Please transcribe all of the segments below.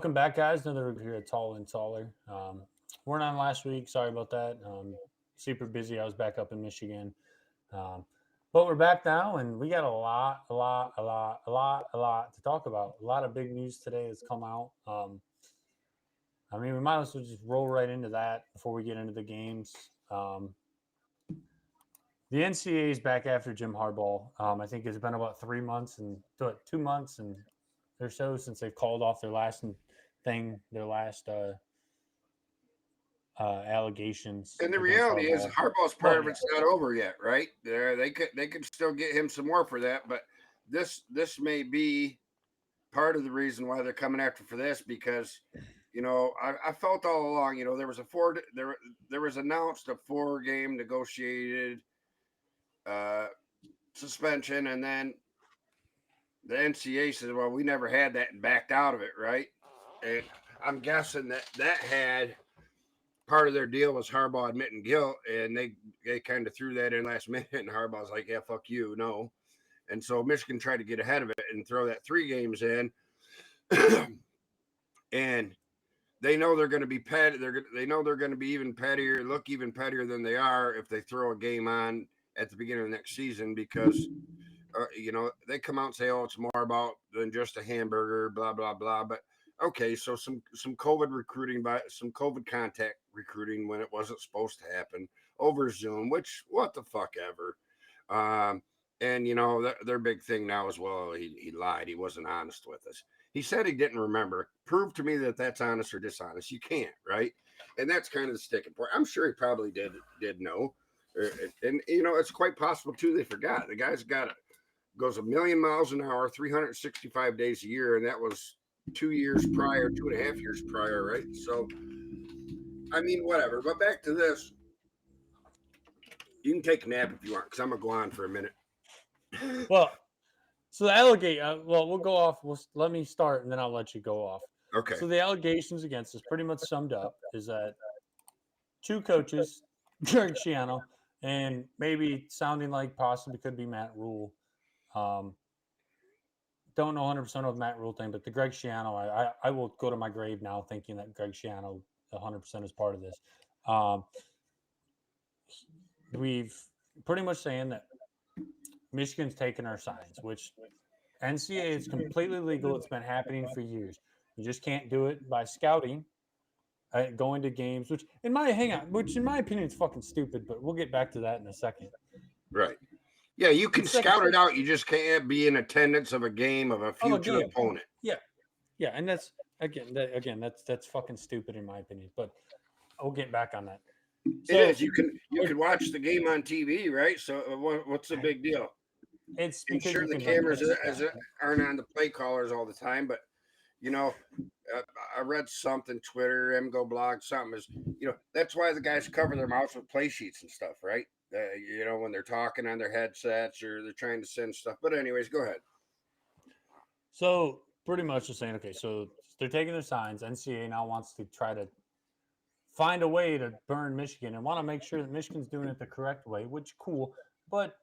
Welcome back, guys. Another week here at Tall and Taller. Weren't on last week. Sorry about that. Super busy. I was back up in Michigan. Um, but we're back now, and we got a lot to talk about. A lot of big news today has come out. We might as well just roll right into that before we get into the games. The NCAA is back after Jim Harbaugh. I think it's been about 3 months and 2 months and or so since they've called off their last allegations And the against reality is, Harbaugh. Harbaugh's Oh part of yeah, it's not over yet, right? They could still get him some more for that, but this may be part of the reason why they're coming after for this because I felt all along there was there was announced a 4 game negotiated uh, suspension, and then the NCAA said, well, we never had that and backed out of it, right? And I'm guessing that had part of their deal was Harbaugh admitting guilt, and they kind of threw that in last minute, and Harbaugh's like, yeah, fuck you, no. And so Michigan tried to get ahead of it and throw that 3 games in. And they know they're going to be petty. They know they're going to be even pettier, look even pettier than they are if they throw a game on at the beginning of the next season because, they come out and say, oh, it's more about than just a hamburger, blah, blah, blah. But okay, so some COVID recruiting some COVID contact recruiting when it wasn't supposed to happen over Zoom, which what the fuck ever. And their big thing now as well. He lied. He wasn't honest with us. He said he didn't remember. Prove to me that that's honest or dishonest. You can't, right? And that's kind of the sticking point. I'm sure he probably did know, and it's quite possible too. They forgot. The guy's goes a million miles an hour, 365 days a year, and that was 2 years prior, 2.5 years prior, right? So, whatever. But back to this. You can take a nap if you want, because I'm gonna go on for a minute. well, so the we'll go off. Let me start, and then I'll let you go off. Okay. So the allegations against us, pretty much summed up, is that 2 coaches, Greg Schiano, and maybe sounding like possibly could be Matt Rule. Don't know 100% of Matt Rule thing, but the Greg Schiano, I will go to my grave now thinking that Greg Schiano 100% is part of this. We've pretty much saying that Michigan's taken our signs, which NCAA is completely legal. It's been happening for years. You just can't do it by scouting, going to games, which in my opinion is fucking stupid, but we'll get back to that in a second. Right. Yeah, you can scout it out. You just can't be in attendance of a game of a future opponent. Yeah, and that's that's fucking stupid in my opinion. But we'll get back on that. So, it is. You can watch the game on TV, right? So what's the big deal? It's because sure the cameras aren't on the play callers all the time, but I read something, Twitter, MGO blog, something is, that's why the guys cover their mouths with play sheets and stuff, right? When they're talking on their headsets or they're trying to send stuff. But anyways, go ahead. So pretty much just saying, okay, so they're taking their signs. NCAA now wants to try to find a way to burn Michigan and want to make sure that Michigan's doing it the correct way, which cool, but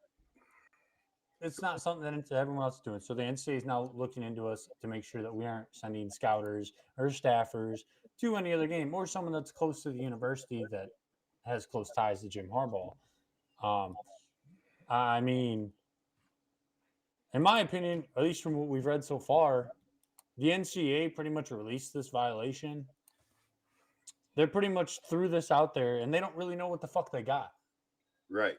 it's not something that everyone else is doing. So the NCAA is now looking into us to make sure that we aren't sending scouters or staffers to any other game or someone that's close to the university that has close ties to Jim Harbaugh. In my opinion, at least from what we've read so far, the NCAA pretty much released this violation. They're pretty much threw this out there, and they don't really know what the fuck they got. Right.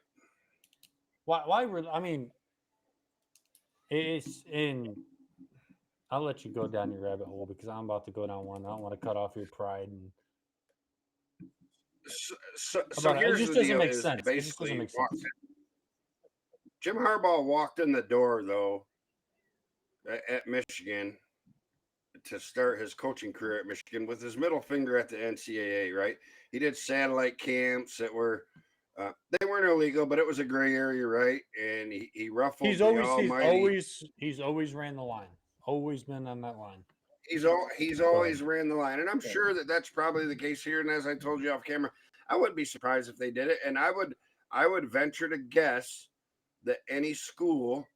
Why? It's in. I'll let you go down your rabbit hole because I'm about to go down one. I don't want to cut off your pride. And so here's it just doesn't make sense. Basically, Jim Harbaugh walked in the door though at Michigan to start his coaching career at Michigan with his middle finger at the NCAA. Right? He did satellite camps that were. They weren't illegal, but it was a gray area, right? And he ruffled he's always ran the line. Always been on that line. He's always ran the line, and I'm sure that that's probably the case here. And as I told you off camera, I wouldn't be surprised if they did it. And I would venture to guess that any school,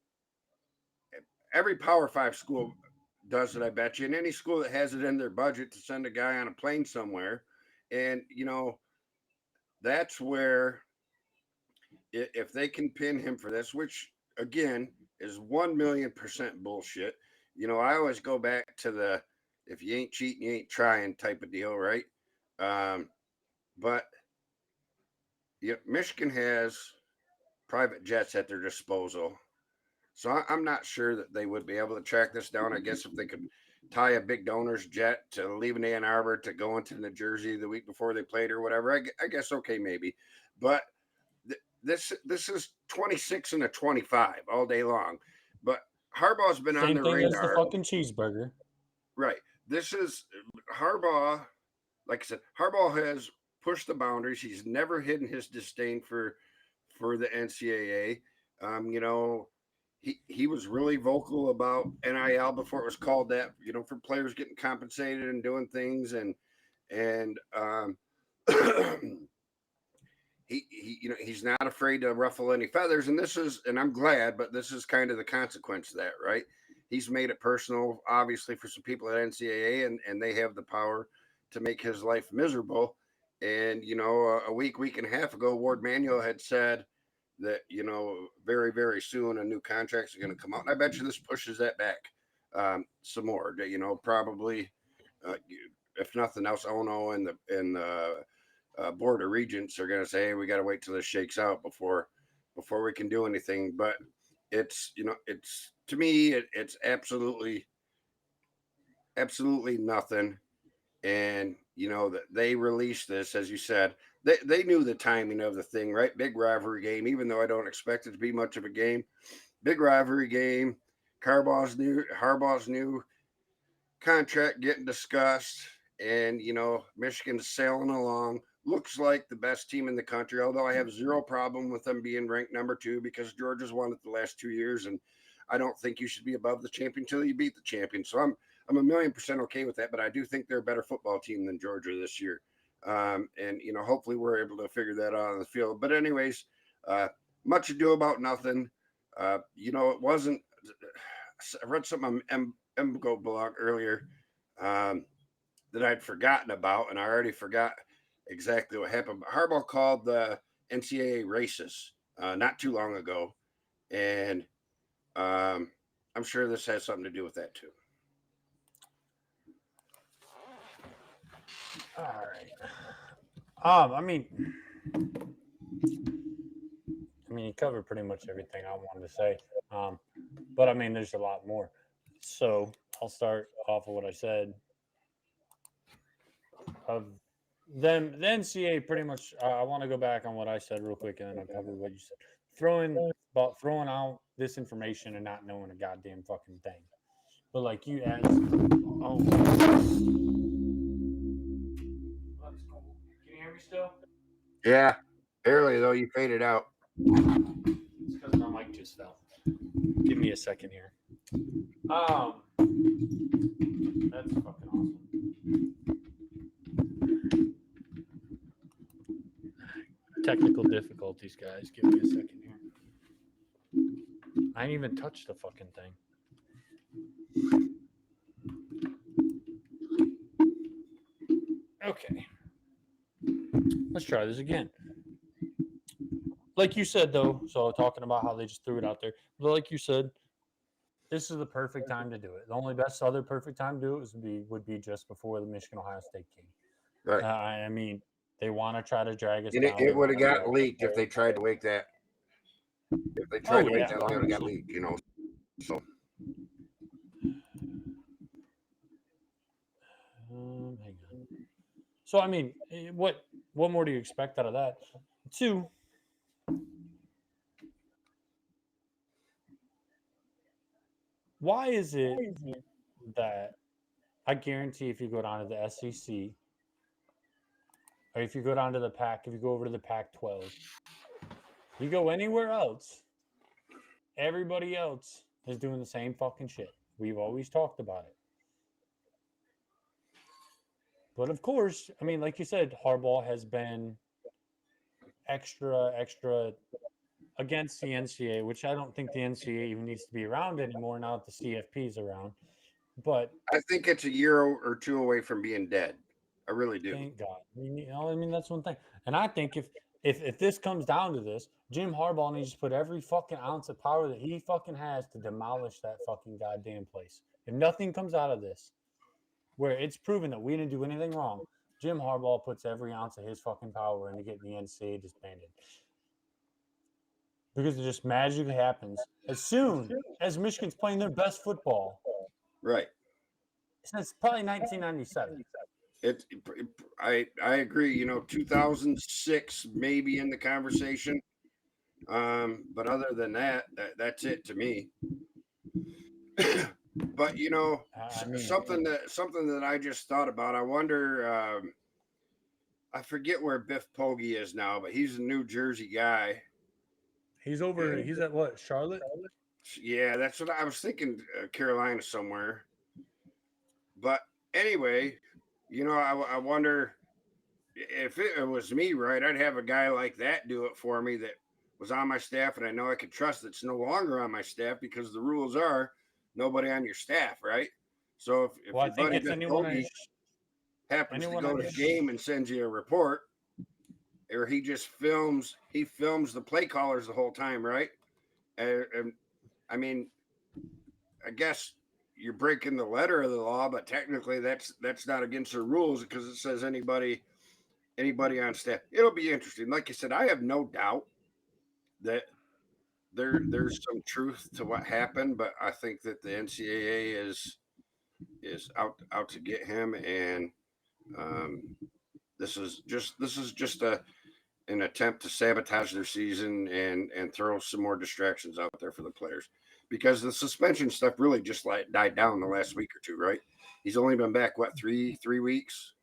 every Power 5 school, does it, I bet you, and any school that has it in their budget to send a guy on a plane somewhere. And, that's where if they can pin him for this, which again is 1,000,000% bullshit. I always go back to the if you ain't cheating, you ain't trying type of deal, right? Um, but Michigan has private jets at their disposal. So I'm not sure that they would be able to track this down. I guess if they could tie a big donor's jet to leaving Ann Arbor to go into New Jersey the week before they played or whatever, I guess okay maybe. But this is 26 and a 25 all day long. But Harbaugh's been on Same the thing as the radar, fucking cheeseburger. right? This is Harbaugh. Like I said, Harbaugh has pushed the boundaries. He's never hidden his disdain for the NCAA. He was really vocal about NIL before it was called that. For players getting compensated and doing things, and he's not afraid to ruffle any feathers. And I'm glad, but this is kind of the consequence of that, right? He's made it personal, obviously, for some people at NCAA, and they have the power to make his life miserable. And a week and a half ago, Ward Manuel had said that very very soon a new contracts are going to come out, and I bet you this pushes that back some more. Probably if nothing else, Ono and the board of regents are going to say, hey, we got to wait till this shakes out before we can do anything. But it's to me it's absolutely nothing. And that they released this, as you said, they knew the timing of the thing, right? Big rivalry game, even though I don't expect it to be much of a game. Big rivalry game. Harbaugh's new contract getting discussed, and Michigan's sailing along. Looks like the best team in the country, although I have zero problem with them being ranked number 2 because Georgia's won it the last 2 years, and I don't think you should be above the champion until you beat the champion. So I'm 1,000,000% okay with that, but I do think they're a better football team than Georgia this year. And hopefully we're able to figure that out on the field. But anyways, much ado about nothing. It wasn't. I read something on MGO blog earlier that I'd forgotten about, and I already forgot exactly what happened. But Harbaugh called the NCAA racist not too long ago, and I'm sure this has something to do with that too. All right. I mean, you covered pretty much everything I wanted to say. But I mean, there's a lot more. So I'll start off with what I said. Of them, the NCAA pretty much. I want to go back on what I said real quick, and then I'll cover what you said. Throwing out this information and not knowing a goddamn fucking thing. But like you asked, oh, that's cool. Can you hear me still? Yeah, barely though. You faded out. It's because my mic just fell. Give me a second here. That's fucking awesome. Technical difficulties, guys. Give me a second here. I ain't even touched the fucking thing. Okay. Let's try this again. Like you said, though, so talking about how they just threw it out there. But like you said, this is the perfect time to do it. The only best other perfect time to do it would be just before the Michigan Ohio State game. Right. I mean, they want to try to drag us And down. it would have got leaked if they tried to wait that. If they tried to wait that long, it would have got leaked. So. Hang on. So I mean, what more do you expect out of that? 2. Why is it that I guarantee if you go down to the SEC, or if you go down to the Pac, if you go over to the Pac-12, you go anywhere else, everybody else is doing the same fucking shit. We've always talked about it. But of course, I mean, like you said, Harbaugh has been extra against the NCAA, which I don't think the NCAA even needs to be around anymore now that the CFP is around. But I think it's a year or two away from being dead. I really do. thank God. I mean, that's one thing. And I think if this comes down to this, Jim Harbaugh needs to put every fucking ounce of power that he fucking has to demolish that fucking goddamn place. If nothing comes out of this, where it's proven that we didn't do anything wrong, Jim Harbaugh puts every ounce of his fucking power into getting the NCAA disbanded. Because it just magically happens as soon as Michigan's playing their best football Right. since probably 1997. I agree. 2006 maybe in the conversation. But other than that's it to me. But I mean, something that I just thought about. I wonder. I forget where Biff Poggi is now, but he's a New Jersey guy. he's at what, Charlotte? Yeah, that's what I was thinking. Carolina somewhere. But anyway, I wonder if it was me, right? I'd have a guy like that do it for me that was on my staff, and I know I could trust that's no longer on my staff because the rules are nobody on your staff, right? So if Well, I your think buddy it's Biff Poggi happens to anyone go on to your the game and sends you a report, or he films the play callers the whole time, right? And I mean, I guess you're breaking the letter of the law, but technically that's not against the rules because it says anybody on staff. It'll be interesting. Like I said, I have no doubt that there's some truth to what happened, but I think that the NCAA is out to get him, and um, this is just an attempt to sabotage their season and throw some more distractions out there for the players because the suspension stuff really just died down the last week or two, right? He's only been back what three weeks,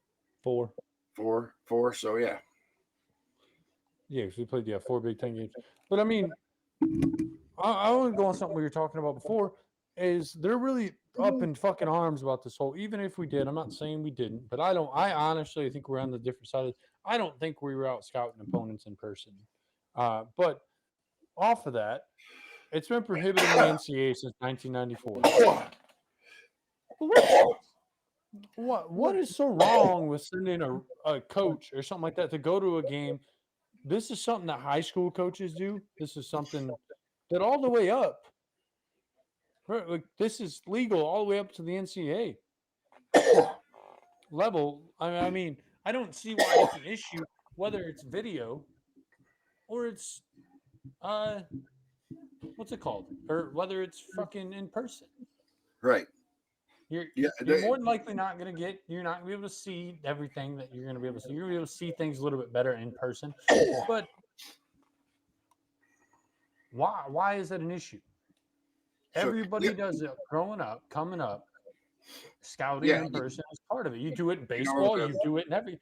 four. four. So yeah, Yeah, because we played 4 Big Ten games. But I mean, I want to go on something we were talking about before. Is they're really up in fucking arms about this whole. Even if we did, I'm not saying we didn't, but I don't. I honestly think we're on the different side. I don't think we were out scouting opponents in person. But off of that, it's been prohibited in the NCAA since 1994. What is so wrong with sending a coach or something like that to go to a game? This is something that high school coaches do. This is something that all the way up, right, like this is legal all the way up to the NCAA level. I mean, I don't see why it's an issue whether it's video or it's uh what's it called, or whether it's fucking in person. right. You're Yeah, you're more than likely not gonna get. You're not gonna be able to see everything that you're gonna be able to see. You're gonna be able to see things a little bit better in person. But why is that an issue? so Everybody does it growing up, coming up. Scouting yeah, in person is part of it. You do it in you know baseball. the You do it in every.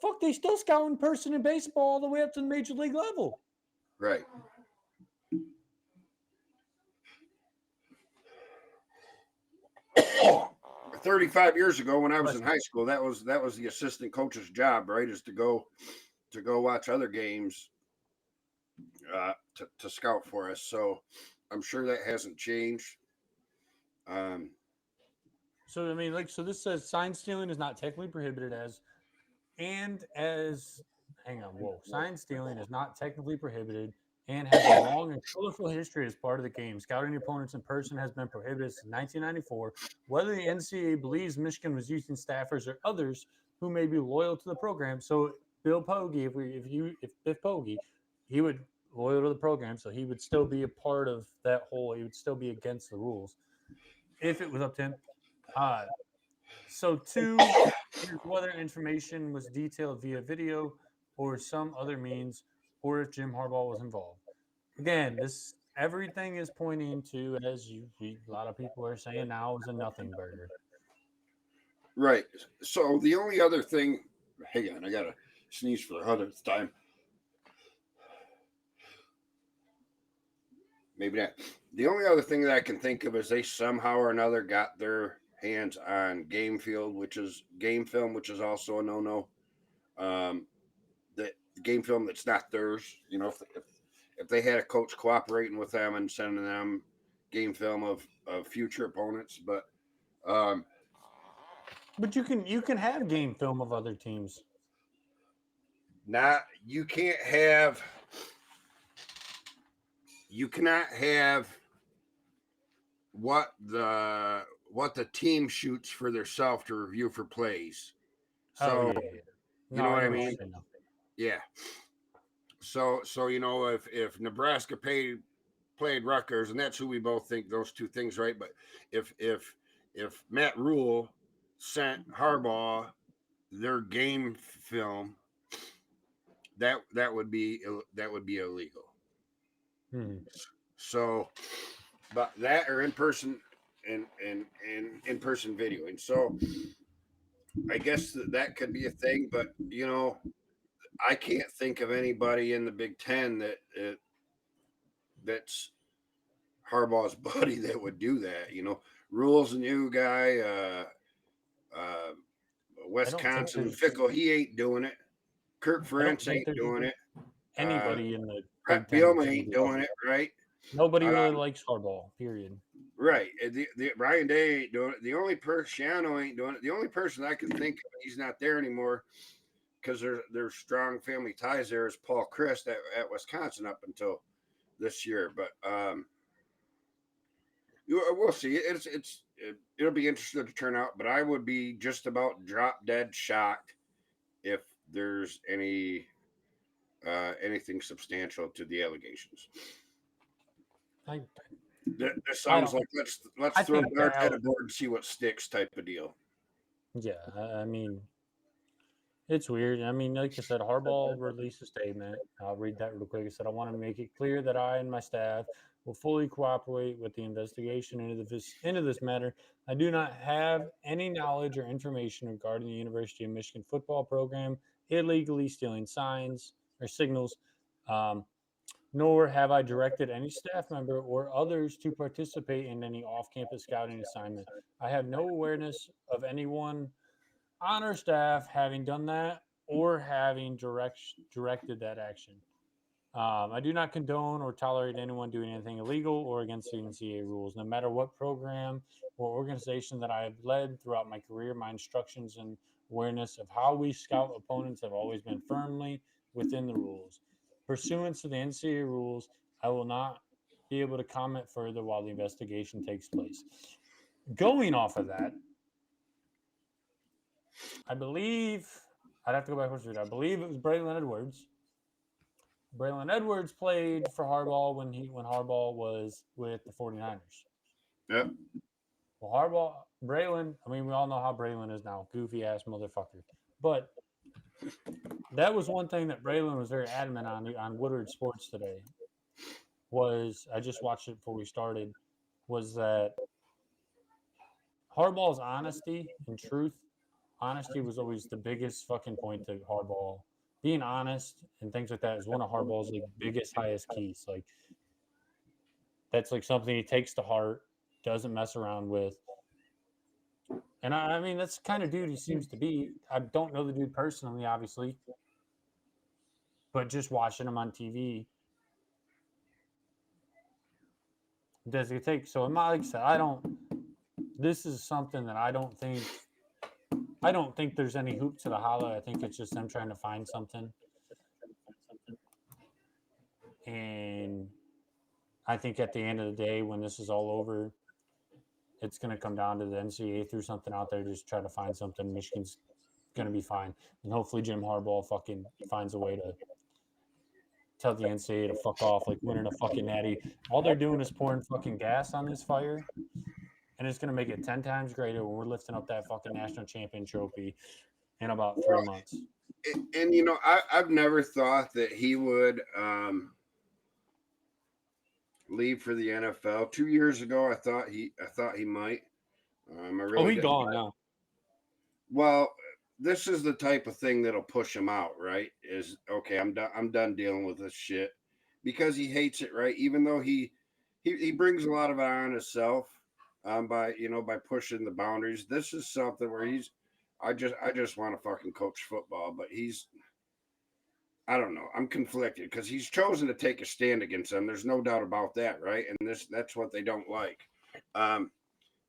Fuck, they still scout in person in baseball all the way up to the major league level. right. 35 years ago when I was in high school, that was the assistant coach's job, right? Is to go watch other games to scout for us. So I'm sure that hasn't changed. Um, So I mean, like, so this says sign stealing is not technically prohibited as hang on, whoa, sign stealing is not technically prohibited and has a long and colorful history as part of the game. Scouting opponents in person has been prohibited since 1994. Whether the NCAA believes Michigan was using staffers or others who may be loyal to the program. So Bill Poggi, if Biff Poggi, he would loyal to the program, so he would still be a part of that whole. He would still be against the rules if it was up to him. Uh, so two is whether information was detailed via video or some other means, or if Jim Harbaugh was involved. Again, this everything is pointing to, as a lot of people are saying now, is a nothing burger. right. So the only other thing, hang on, I gotta sneeze for the 100th time. Maybe not. The only other thing that I can think of is they somehow or another got their hands on game film, which is also a no-no. Um, the game film that's not theirs. If they had a coach cooperating with them and sending them game film of future opponents, but Um, But you can have game film of other teams. not you cannot have what the team shoots for themselves to review for plays. Oh So yeah. you No, know I what I know what you're mean? saying now. Yeah. So if Nebraska played Rutgers, and that's who we both think those two things, right? But if Matt Rule sent Harbaugh their game film, that would be illegal. Hmm. So, but that or in person and in person videoing. So I guess that could be a thing, but I can't think of anybody in the Big Ten that's Harbaugh's buddy that would do that. Rule's a new guy. Uh, I don't think Wisconsin there's Fickle, he ain't doing it. Kirk I don't Ferentz think ain't there's doing it. anybody in the Big Brett Ten that's Bielema going to ain't do doing it, Harbaugh. right? Nobody Uh, really likes Harbaugh. Period. right. The Ryan Day ain't doing it. The only person Shiano ain't doing it. The only person I can think of, he's not there anymore because there's strong family ties there is Paul Christ at Wisconsin up until this year. But we'll see. It'll be interesting to turn out, but I would be just about drop dead shocked if there's anything substantial to the allegations. I This I sounds don't. like let's I throw think darts at a board and see what sticks type of deal. yeah. I mean, it's weird. I mean, like I said, Harbaugh released a statement. I'll read that real quick. He said, "I want to make it clear that I and my staff will fully cooperate with the investigation into this matter. I do not have any knowledge or information regarding the University of Michigan football program illegally stealing signs or signals." Nor have I directed any staff member or others to participate in any off campus scouting assignment. I have no awareness of anyone on our staff having done that or having directed that action. I do not condone or tolerate anyone doing anything illegal or against the NCAA rules. No matter what program or organization that I have led throughout my career, my instructions and awareness of how we scout opponents have always been firmly within the rules. Pursuant to the NCAA rules, I will not be able to comment further while the investigation takes place. Going off of that, I believe I'd have to go back and I believe it was Braylon Edwards. Braylon Edwards played for Harbaugh when Harbaugh was with the 49ers. Yep. Well, Braylon, I mean, we all know how Braylon is now, goofy ass motherfucker. But that was one thing that Braylon was very adamant on Woodward Sports today. Was I just watched it before we started? Was that Harbaugh's honesty and truth? Honesty was always the biggest fucking point to Harbaugh. Being honest and things like that is one of Harbaugh's like biggest, highest keys. Like that's like something he takes to heart, doesn't mess around with. And I mean, that's the kind of dude he seems to be. I don't know the dude personally, obviously, but just watching him on TV, does it take? So, like I said, I don't. This is something that I don't think. I don't think there's any hoop to the hollow. I think it's just them trying to find something. And I think at the end of the day, when this is all over, it's going to come down to the NCAA threw something out there, just try to find something. Michigan's going to be fine. And hopefully Jim Harbaugh fucking finds a way to tell the NCAA to fuck off, like winning a fucking natty. All they're doing is pouring fucking gas on this fire, and it's going to make it 10 times greater when we're lifting up that fucking national champion trophy in about 3 months. And I've never thought that he would leave for the NFL. 2 years ago, I thought he might. I really He did. gone now. Well, this is the type of thing that'll push him out, right? Is okay. I'm done dealing with this shit because he hates it, right? Even though he brings a lot of it on himself by pushing the boundaries. This is something where I just want to fucking coach football, but I don't know. I'm conflicted because he's chosen to take a stand against them. There's no doubt about that, right? And that's what they don't like.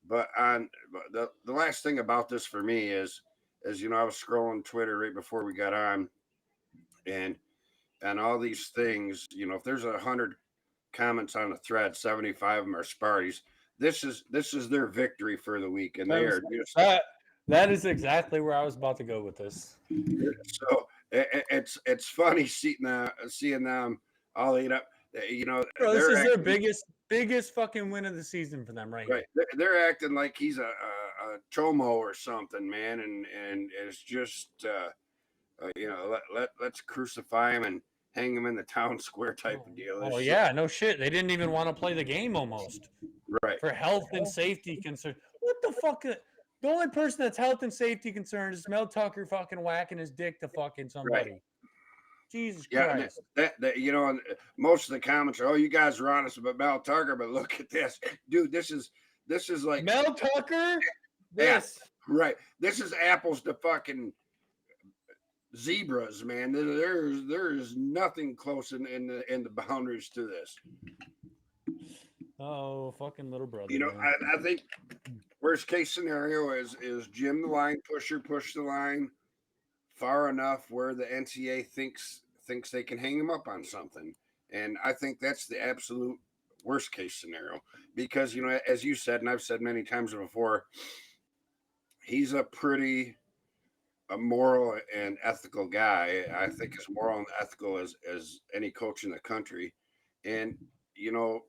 But the last thing about this for me is I was scrolling Twitter right before we got on, and all these things. If there's 100 comments on a thread, 75 of them are Sparties. This is their victory for the week, and That they was are just that is exactly where I was about to go with this. so. It's funny seeing them all eat up. Bro, this They're is their acting biggest fucking win of the season for them right right. here. They're acting like he's a chomo or something, man, and it's just let's crucify him and hang him in the town square type of deal. Oh It's yeah, no shit. They didn't even want to play the game almost right. for health and safety concerns. What the fuck? The only person that's health and safety concerned is Mel Tucker fucking whacking his dick to fucking Right. somebody. Jesus Yeah, Christ. and most of the comments are, "Oh, you guys are honest about Mel Tucker, but look at this, dude. This is like, Mel Tucker? yeah, This. right. This is apples to fucking zebras, man. There is nothing close in the boundaries to this. Oh, fucking little brother. Man. I think worst case scenario is Jim the line pusher push the line far enough where the NCAA thinks they can hang him up on something, and I think that's the absolute worst case scenario because as you said and I've said many times before, he's a moral and ethical guy. I think as moral and ethical as any coach in the country, and you know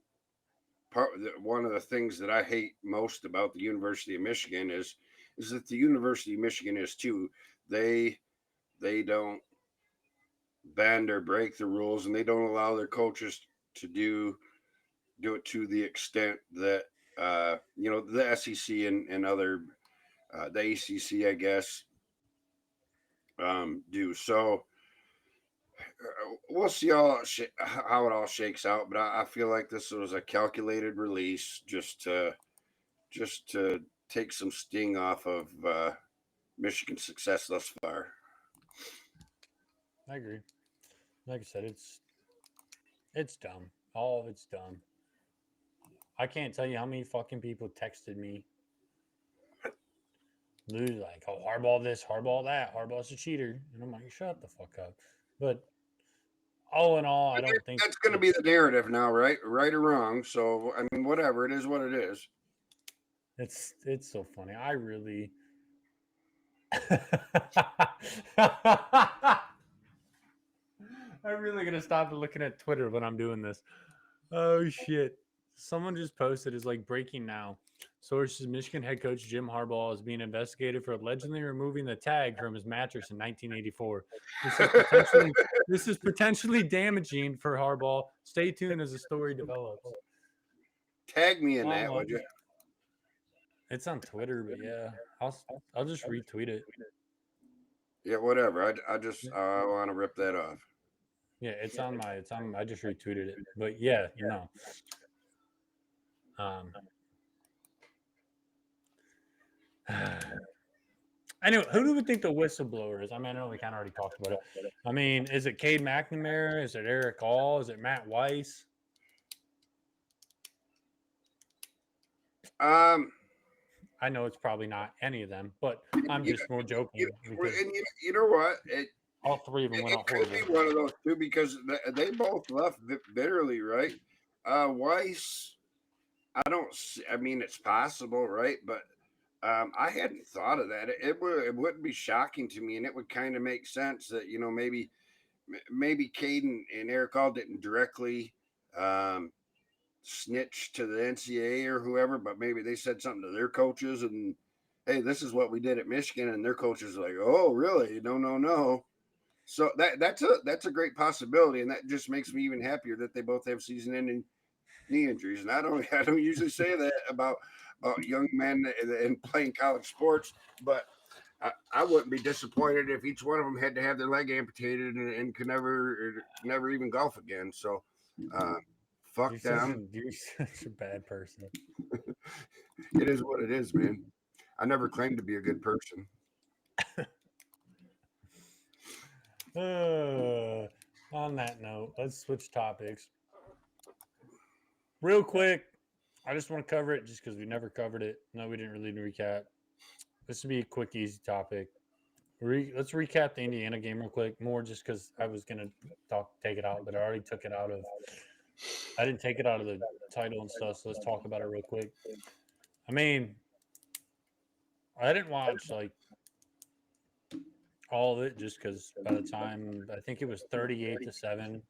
one of the things that I hate most about the University of Michigan is that the University of Michigan is too. They don't bend or break the rules, and they don't allow their coaches to do it to the extent that the SEC and other the ACC, I guess, do. So we'll see how it all shakes out. But I feel like this was a calculated release just to take some sting off of Michigan's success thus far. I agree. Like I said, it's dumb. All of it's dumb. I can't tell you how many fucking people texted me. Like, oh, Harbaugh this, Harbaugh that, Harbaugh's a cheater. And I'm like, shut the fuck up. But all in all, I don't think That's going to be the narrative now, right? Right or wrong. So I mean, whatever it is, what it is. It's so funny. I really I'm really gonna stop looking at Twitter when I'm doing this. Oh shit. Someone just posted is like breaking now. Sources Michigan head coach Jim Harbaugh is being investigated for allegedly removing the tag from his mattress in 1984. This is potentially damaging for Harbaugh. Stay tuned as the story develops. Tag me in that, would you? It's on Twitter, but yeah, I'll just retweet it. Yeah, whatever. I want to rip that off. Yeah, it's on. I just retweeted it, but yeah, no. Anyway, who do we think the whistleblower is? I mean, I know we kind of already talked about it. I mean, is it Cade McNamara? Is it Eric All? Is it Matt Weiss? I know it's probably not any of them, but I'm just more joking. And you know what? All three of them went out horrible. It could be one of those two because they both left bitterly, right? Weiss, I mean, it's possible, right? But I hadn't thought of that. It wouldn't be shocking to me, and it would kind of make sense that maybe Caden and Eric All didn't directly snitch to the NCAA or whoever, but maybe they said something to their coaches and hey, this is what we did at Michigan, and their coaches are like, oh, really? No. So that's a great possibility, and that just makes me even happier that they both have season-ending knee injuries. And I don't usually say that about young men and playing college sports, but I wouldn't be disappointed if each one of them had to have their leg amputated and could never even golf again. So fuck them. You're such a bad person. It is what it is, man. I never claimed to be a good person. On that note, let's switch topics. Real quick, I just want to cover it just because we never covered it. No, we didn't really recap. This would be a quick, easy topic. Let's recap the Indiana game real quick. More just because I was gonna take it out, but I already took it out of. I didn't take it out of the title and stuff. So let's talk about it real quick. I mean, I didn't watch like all of it just because by the time I think it was 38-7.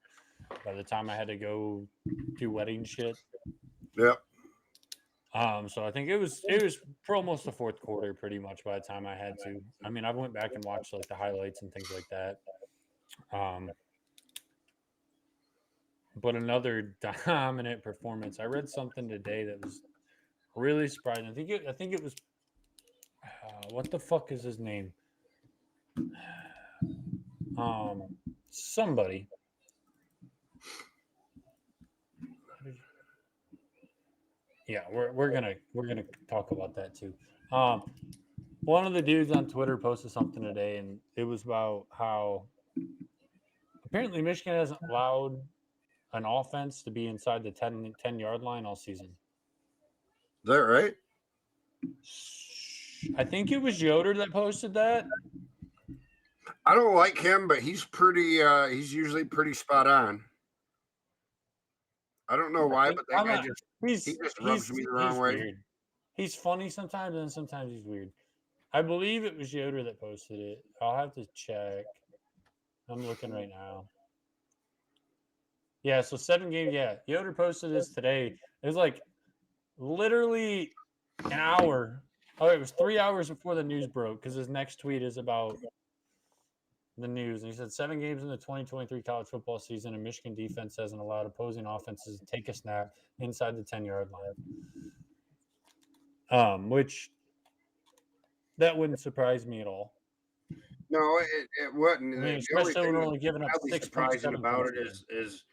By the time I had to go do wedding shit. Yep. So I think it was for almost the fourth quarter, pretty much by the time I had to. I mean, I went back and watched like the highlights and things like that. But another dominant performance. I read something today that was really surprising. I think it was what the fuck is his name? Somebody. Yeah, we're gonna talk about that too. One of the dudes on Twitter posted something today, and it was about how apparently Michigan hasn't allowed an offense to be inside the 10-yard line all season. Is that right? I think it was Yoder that posted that. I don't like him, but he's pretty. He's usually pretty spot on. I don't know why, but that guy he just rubs me the wrong way. Weird. He's funny sometimes, and sometimes he's weird. I believe it was Yoder that posted it. I'll have to check. I'm looking right now. Yeah, so 7 games. Yeah, Yoder posted this today. It was like literally an hour. Oh, it was 3 hours before the news broke because his next tweet is about the news. And he said 7 games in the 2023 college football season, and Michigan defense hasn't allowed opposing offenses to take a snap inside the 10-yard line. Which that wouldn't surprise me at all. No, it wouldn't. I mean, especially when we're only giving up 6 surprising about it is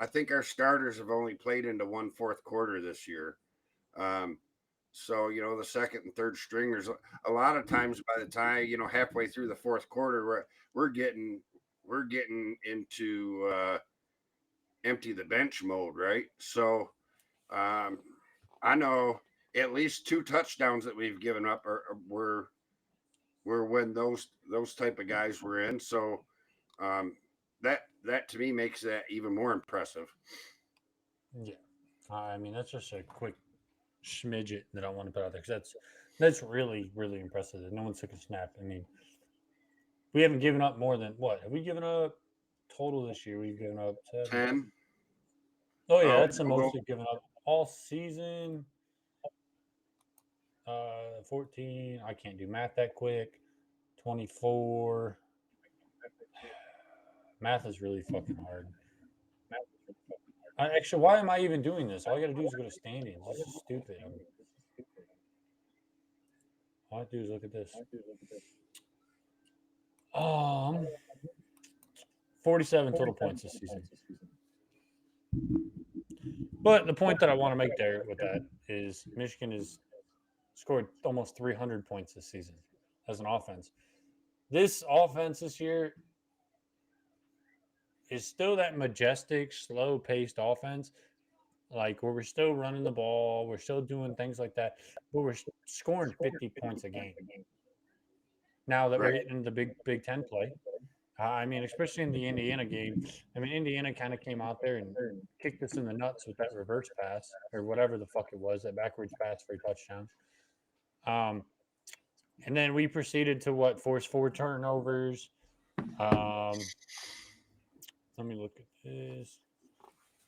I think our starters have only played into 1/4 quarter this year. So the second and third stringers, a lot of times by the time halfway through the fourth quarter, we're getting into empty the bench mode, right? So I know at least 2 touchdowns that we've given up were when those type of guys were in. So that to me makes that even more impressive. Yeah, I mean that's just a quick smidget that I want to put out there because that's really impressive that no one took a snap. I mean, we haven't given up more than what have we given up total this year? We've given up 10. Oh yeah, that's the most we've given up all season. 14. I can't do math that quick. 24. Math is really fucking hard. Actually, why am I even doing this? All I gotta do is go to standings. This is stupid. All I have to do is look at this. 47 total points this season. But the point that I want to make there with that is Michigan has scored almost 300 points this season as an offense. This offense this year is still that majestic, slow-paced offense, like where we're still running the ball, we're still doing things like that, but we're scoring 50 points a game. Now that we're getting the Big Ten play, I mean, especially in the Indiana game. I mean, Indiana kind of came out there and kicked us in the nuts with that reverse pass or whatever the fuck it was, that backwards pass for a touchdown. And then we proceeded to force 4 turnovers. Let me look at this.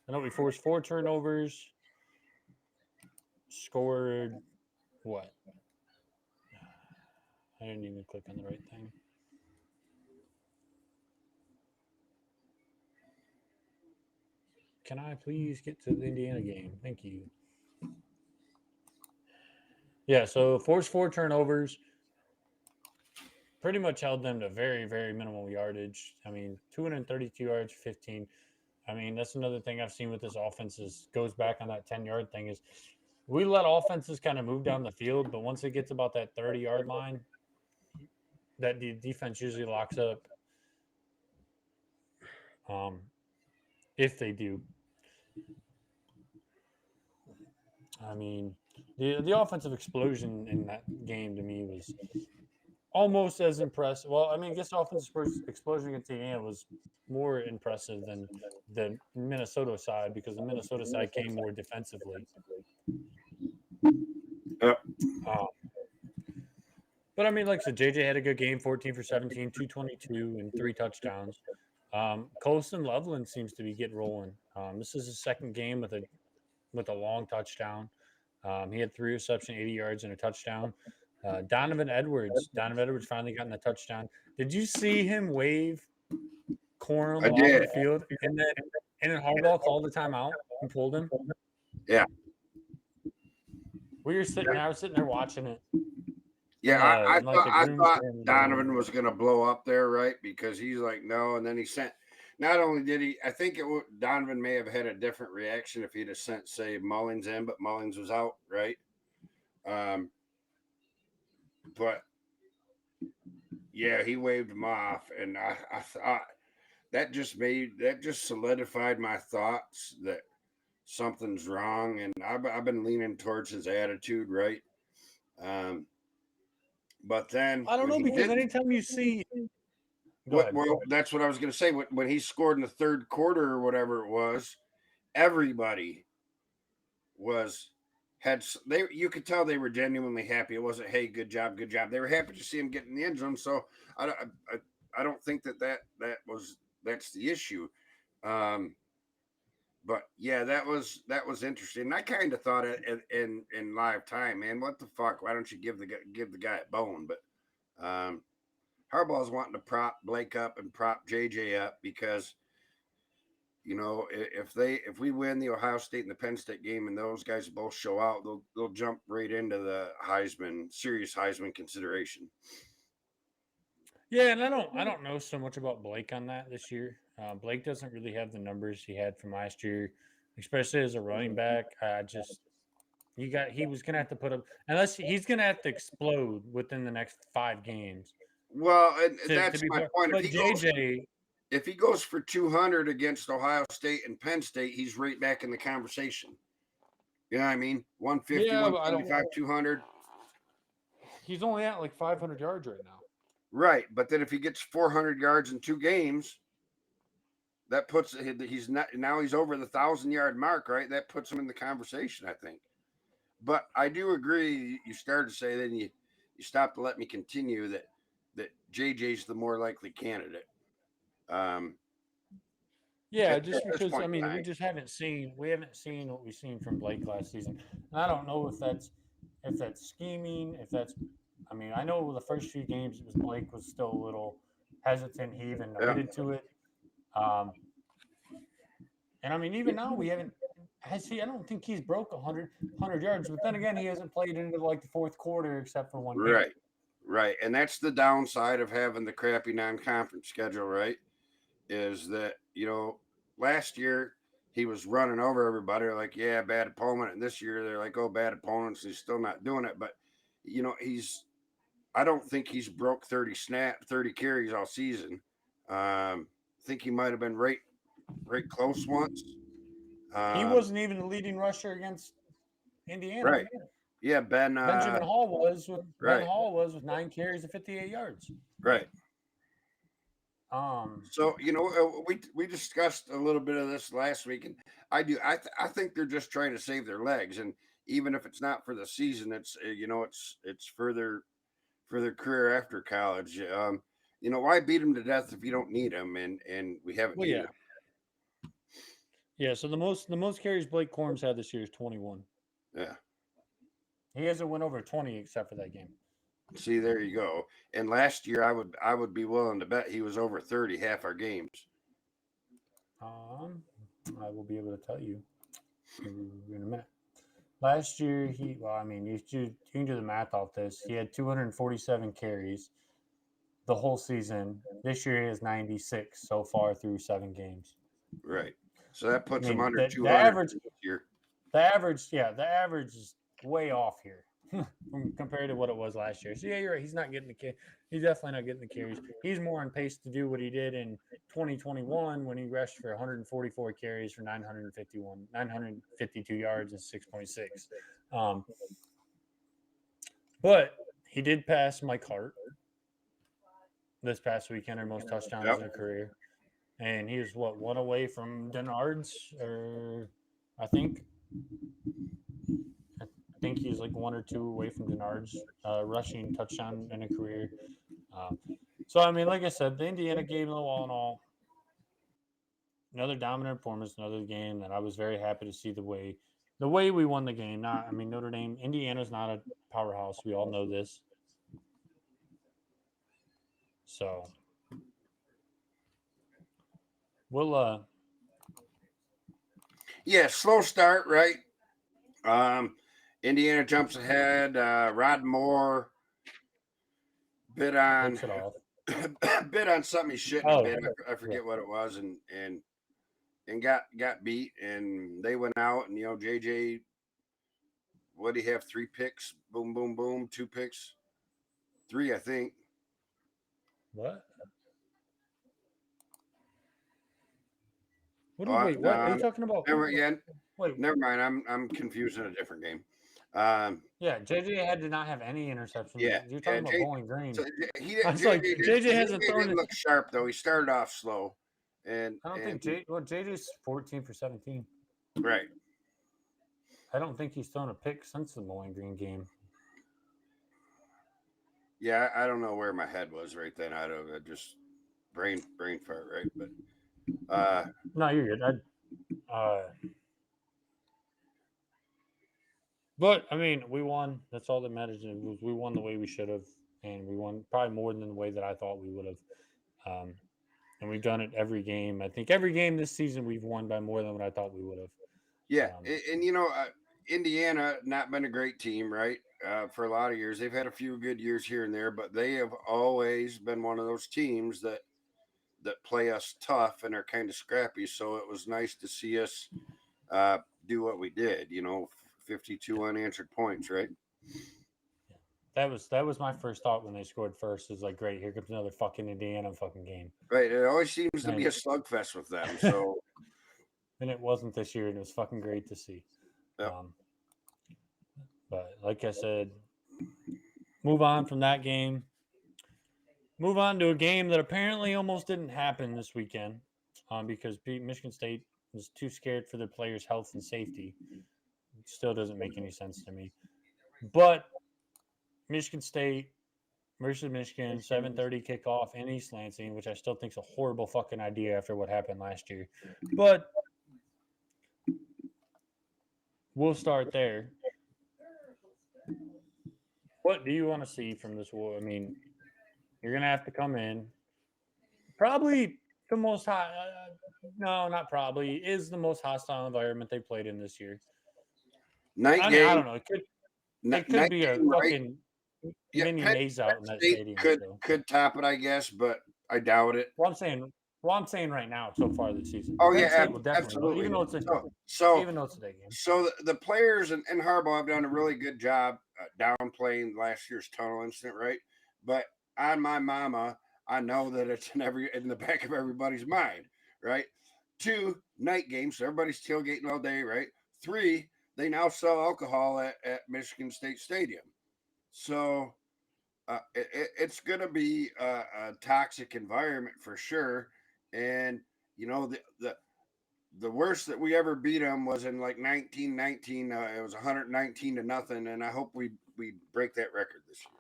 I know we forced 4 turnovers, scored what? I didn't even click on the right thing. Can I please get to the Indiana game? Thank you. Yeah, so forced 4 turnovers. Pretty much held them to very, very minimal yardage. I mean, 232 yards, 15. I mean, that's another thing I've seen with this offense goes back on that 10-yard thing is we let offenses kind of move down the field, but once it gets about that 30-yard line, that the defense usually locks up. If they do. I mean, the offensive explosion in that game to me was almost as impressive. Well, I mean, I guess offensive explosion against Indiana was more impressive than the Minnesota side because the Minnesota side came more defensively. Yep. Um, but I mean, like I said, JJ had a good game, 14 for 17, 222, and 3 touchdowns. Colston Loveland seems to be getting rolling. This is his second game with a long touchdown. He had 3 receptions, 80 yards, and a touchdown. Donovan Edwards finally got in the touchdown. Did you see him wave Corum I off did. the field? And then Harbaugh called the timeout and pulled him. Yeah. We were sitting there. I was sitting there watching it. Yeah, In like the I groom's thought room. Donovan was going to blow up there, right? Because he's like, no, and then he sent. Not only did he, I think Donovan may have had a different reaction if he'd have sent, say, Mullins in, but Mullins was out, right? But yeah, he waved him off, and I thought that just solidified my thoughts that something's wrong, and I've been leaning towards his attitude, right? But then I don't know because anytime you see, go ahead. Well, that's what I was going to say. When he scored in the third quarter or whatever it was, everybody you could tell they were genuinely happy. It wasn't, hey, good job, good job. They were happy to see him get in the end zone. So I don't think that's the issue. But yeah, that was interesting. And I kind of thought it in live time, man. What the fuck? Why don't you give the guy a bone? But Harbaugh's wanting to prop Blake up and prop JJ up because, if we win the Ohio State and the Penn State game and those guys both show out, they'll jump right into the serious Heisman consideration. Yeah, and I don't know so much about Blake on that this year. Blake doesn't really have the numbers he had from last year, especially as a running back. He was gonna have to put up unless he's gonna have to explode within the next 5 games. Well, and that's my point. But JJ, if he goes for 200 against Ohio State and Penn State, he's right back in the conversation. You know what I mean? 150, Yeah, 175, 200. He's only at like 500 yards right now. Right, but then if he gets 400 yards in 2 games, that puts he's over the 1,000-yard mark, right? That puts him in the conversation, I think. But I do agree. You started to say, then you stopped to let me continue that JJ's the more likely candidate. Yeah, just because I mean we haven't seen what we've seen from Blake last season, and I don't know if that's scheming, I mean I know the first few games it was Blake was still a little hesitant, he even admitted to it, and I mean even now we haven't I don't think he's broke 100 yards, but then again he hasn't played into like the fourth quarter except for one game. Right, and that's the downside of having the crappy non-conference schedule, right? Is that, last year he was running over everybody like, yeah, bad opponent. And this year they're like, oh, bad opponents. He's still not doing it. But, I don't think he's broke 30 carries all season. I think he might have been right close once. He wasn't even the leading rusher against Indiana. Right. Yeah, Benjamin Hall was with 9 carries and 58 yards. Right. So we discussed a little bit of this last week, and I think they're just trying to save their legs, and even if it's not for the season, it's it's for their career after college. Why beat them to death if you don't need them, and we haven't needed them. Yeah. So the most carries Blake Corum's had this year is 21. Yeah. He hasn't went over 20 except for that game. See, there you go. And last year, I would be willing to bet he was over 30 half our games. I will be able to tell you in a minute. Last year, you can do the math off this. He had 247 carries the whole season. This year, he has 96 so far through 7 games. Right. So that puts him under 200 the average this year. The average is way off here. compared to what it was last year. So yeah, you're right. He's not getting the he's definitely not getting the carries. He's more on pace to do what he did in 2021 when he rushed for 144 carries for 952 yards and 6.6. Um, but he did pass Mike Hart this past weekend, our most touchdowns in Yep. a career, and he was what one away from Denard's, or I think he's like one or two away from Denard's rushing touchdown in a career. Um, so I mean, like I said, the Indiana game, though, all in all, another dominant performance, another game that I was very happy to see the way we won the game. Not, I mean, Notre Dame, Indiana's not a powerhouse. We all know this. So we'll Yeah, slow start, right? Indiana jumps ahead. Rod Moore bid on fix it off. bid on something he shouldn't have Oh, bid. I yeah. forget what it was, and got beat, and they went out, and JJ, what did he have? 3 picks, boom, boom, boom, 2 picks, 3, I think. What? Wait, what are you No, talking about? never again. Wait, Never mind. I'm confused in a different game. yeah, JJ did not have any interceptions. Yeah, You're yeah. talking about Bowling Green. So I was like, JJ hasn't thrown didn't it. look sharp though. He started off slow, and I don't think JJ's 14 for 17. right. I don't think he's thrown a pick since the Bowling Green game. Yeah, I don't know where my head was right then. I don't just brain fart, right? But No, you're good. But I mean, we won. That's all that matters. We won the way we should have, and we won probably more than the way that I thought we would have. And we've done it every game. I think every game this season we've won by more than what I thought we would have. yeah, and Indiana not been a great team, right? For a lot of years, they've had a few good years here and there, but they have always been one of those teams that play us tough and are kind of scrappy. So it was nice to see us do what we did. 52 unanswered points, right? That was my first thought when they scored first. Is like, great, here comes another fucking Indiana fucking game. Right. It always seems to be And a slugfest with them. So and it wasn't this year, and it was fucking great to see. yep. But like I said, move on from that game. Move on to a game that apparently almost didn't happen this weekend because Michigan State was too scared for their players' health and safety. It still doesn't make any sense to me. But Michigan State versus Michigan, 7:30 kickoff in East Lansing, which I still think is a horrible fucking idea after what happened last year. But we'll start there. What do you want to see from this war? I mean, you're gonna have to come in. Probably the most hot. No, not probably. Is the most hostile environment they played in this year. Night I mean, I game. don't know. It could Night be a game, right? fucking Yeah, mini Penn maze out in that State stadium. could top it, I guess, but I doubt it. Well, I'm saying right now, so far this season. Oh Penn yeah, State will definitely, absolutely. even though it's So even though it's a day game. so the players and Harbaugh have done a really good job downplaying last year's tunnel incident, right? But on my mama, I know that it's in the back of everybody's mind, right? 2, night games, so everybody's tailgating all day, right? 3, they now sell alcohol at Michigan State Stadium, so it's going to be a toxic environment for sure. And the worst that we ever beat them was in like 1919. It was 119 to nothing, and I hope we break that record this year.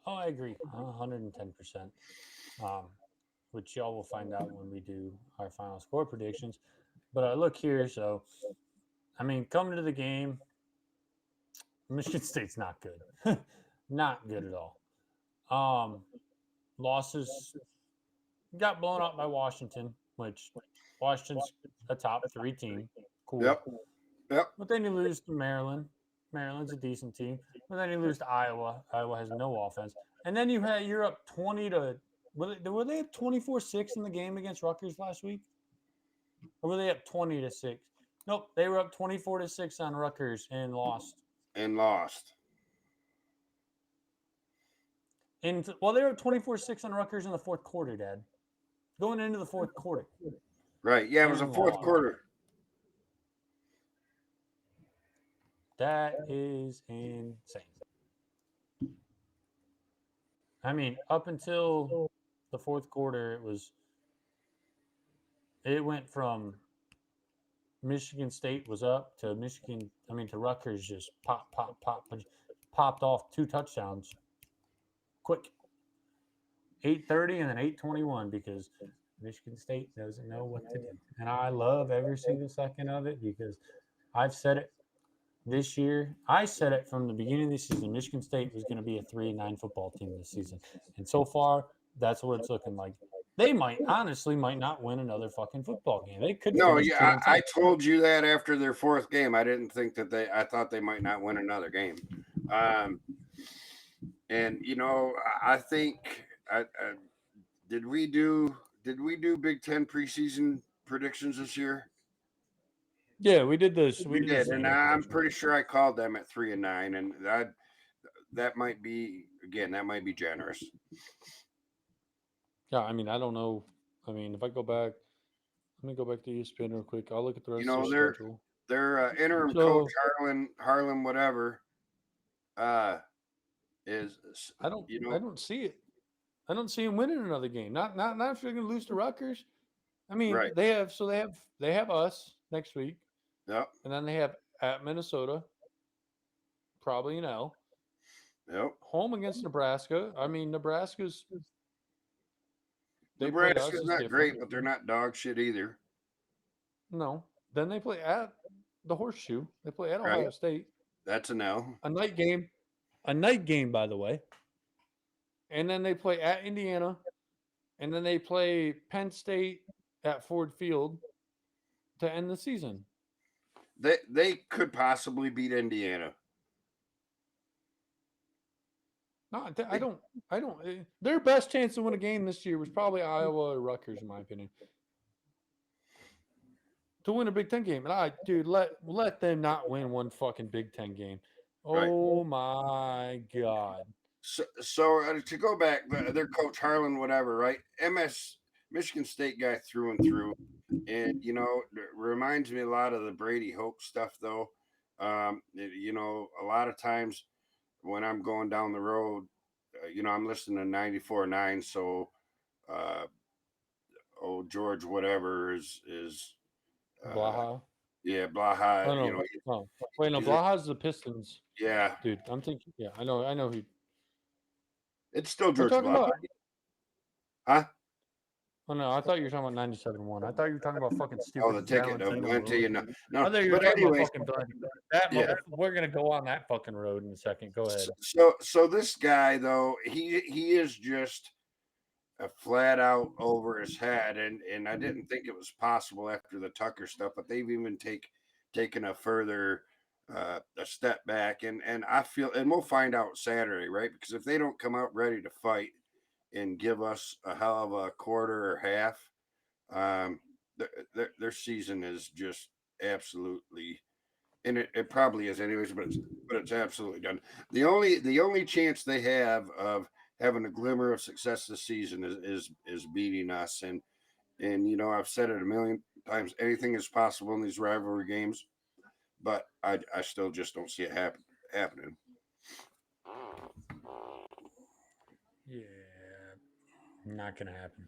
Oh, I agree, 110%. Which y'all will find out when we do our final score predictions. But I look here, so I mean, coming to the game, Michigan State's not good, not good at all. Losses got blown out by Washington, which Washington's a top 3 team. Cool. Yep. Yep. But then you lose to Maryland. Maryland's a decent team. But then you lose to Iowa. Iowa has no offense. And then you're up 20 to were they up 24-6 in the game against Rutgers last week? Or were they up 20 to 6? Nope, they were up 24 to 6 on Rutgers and lost. And lost. And well, they were 24-6 on Rutgers in the fourth quarter, Dad. Going into the fourth quarter. Right. Yeah, it was a And fourth lost. quarter. That is insane. I mean, up until the fourth quarter, it went from Michigan State was up to to Rutgers just popped off 2 touchdowns quick. 8:30 and then 8:21 because Michigan State doesn't know what to do. And I love every single second of it because I've said it this year. I said it from the beginning of the season. Michigan State was going to be a 3-9 football team this season. And so far, that's what it's looking like. They might not win another fucking football game. They could No, finish 2 yeah, and I 10. told you that after their fourth game. I didn't think that I thought they might not win another game. And I think did we do Big Ten preseason predictions this year? Yeah, we did this. We We did the did, and standard I'm prediction. pretty sure I called them at 3-9, and that might be generous. Yeah, I mean, I don't know. I mean, if I go back, let me go back to ESPN real quick. I'll look at the rest of their schedule. Their interim coach Harlan whatever is I don't see it. I don't see him winning another game. Not if they're going to lose to Rutgers. I mean, right. they have us next week. Yep. And then they have at Minnesota, probably an L. Yep. Home against Nebraska. I mean, Nebraska's not great, but they're not dog shit either. No. Then they play at the Horseshoe. They play at Ohio State. That's an L. A night game. A night game, by the way. And then they play at Indiana. And then they play Penn State at Ford Field to end the season. They could possibly beat Indiana. No, I don't. Their best chance to win a game this year was probably Iowa or Rutgers, in my opinion. To win a Big Ten game, and let them not win one fucking Big Ten game. Oh my god! So to go back, their coach Harlan, whatever, right? Michigan State guy through and through, and it reminds me a lot of the Brady Hope stuff, though. A lot of times when I'm going down the road, I'm listening to 94.9, so George whatever is Blaha. Yeah, Blaha. Oh, no. Wait, no, Blaha's the Pistons. Yeah, dude, I'm thinking. Yeah, I know who. It's still George Blaha. Huh? Oh no, I thought you were talking about 97.1. I thought you were talking about fucking stupid. Oh, the ticket. No. I thought you were talking about fucking that. We're gonna go on that fucking road in a second. Go ahead. So this guy though, he is just a flat out over his head, and I didn't think it was possible after the Tucker stuff, but they've even taken a further a step back, and I feel, and we'll find out Saturday, right? Because if they don't come out ready to fight and give us a hell of a quarter or half, their season is just absolutely, and it probably is anyways, but it's absolutely done. The only chance they have of having a glimmer of success this season is beating us, and I've said it a million times, anything is possible in these rivalry games, but I still just don't see it happening. Yeah, not gonna happen.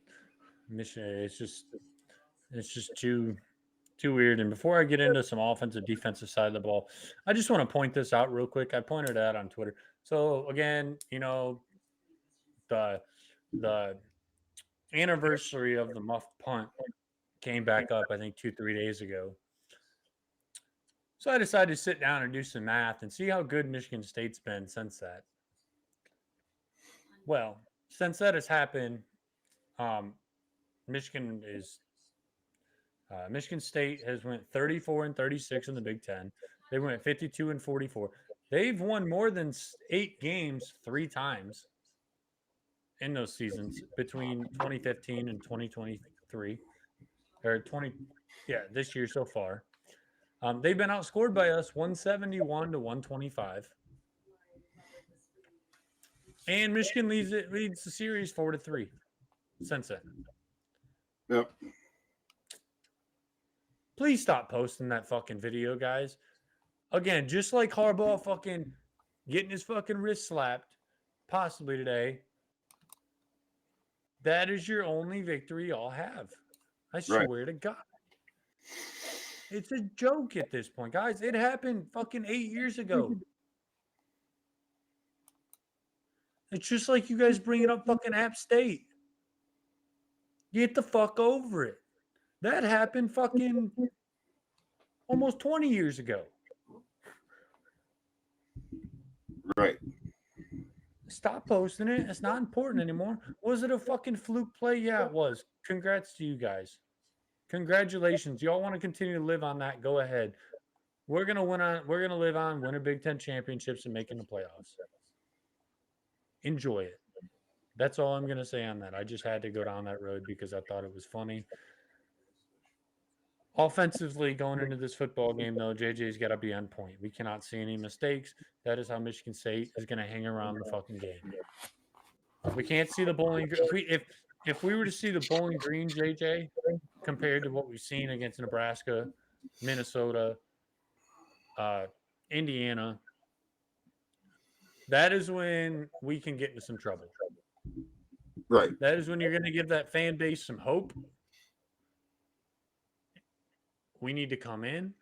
It's just too weird. And before I get into some offensive defensive side of the ball, I just want to point this out real quick. I pointed it out on Twitter. So again, the anniversary of the muffed punt came back up, I think 2-3 days ago. So I decided to sit down and do some math and see how good Michigan State's been since that. Well, since that has happened, Michigan State has went 34-36 in the Big Ten. They went 52-44. They've won more than 8 games 3 times in those seasons between 2015 and 2023, or this year so far. They've been outscored by us 171-125. And Michigan leads the series 4-3 since then. Yep. Please stop posting that fucking video, guys. Again, just like Harbaugh fucking getting his fucking wrist slapped, possibly today, that is your only victory y'all have. I Right. swear to God. It's a joke at this point, guys. It happened fucking 8 years ago. It's just like you guys bringing up fucking App State. Get the fuck over it. That happened fucking almost 20 years ago. Right. Stop posting it. It's not important anymore. Was it a fucking fluke play? Yeah, it was. Congrats to you guys. Congratulations. Y'all want to continue to live on that? Go ahead. We're gonna live on winning Big Ten championships and making the playoffs. Enjoy it. That's all I'm gonna say on that. I just had to go down that road because I thought it was funny. Offensively, going into this football game, though, JJ's got to be on point. We cannot see any mistakes. That is how Michigan State is going to hang around the fucking game. We can't see the Bowling Green. If we were to see the Bowling Green, JJ, compared to what we've seen against Nebraska, Minnesota, Indiana, that is when we can get into some trouble. Right. That is when you're going to give that fan base some hope. We need to come in.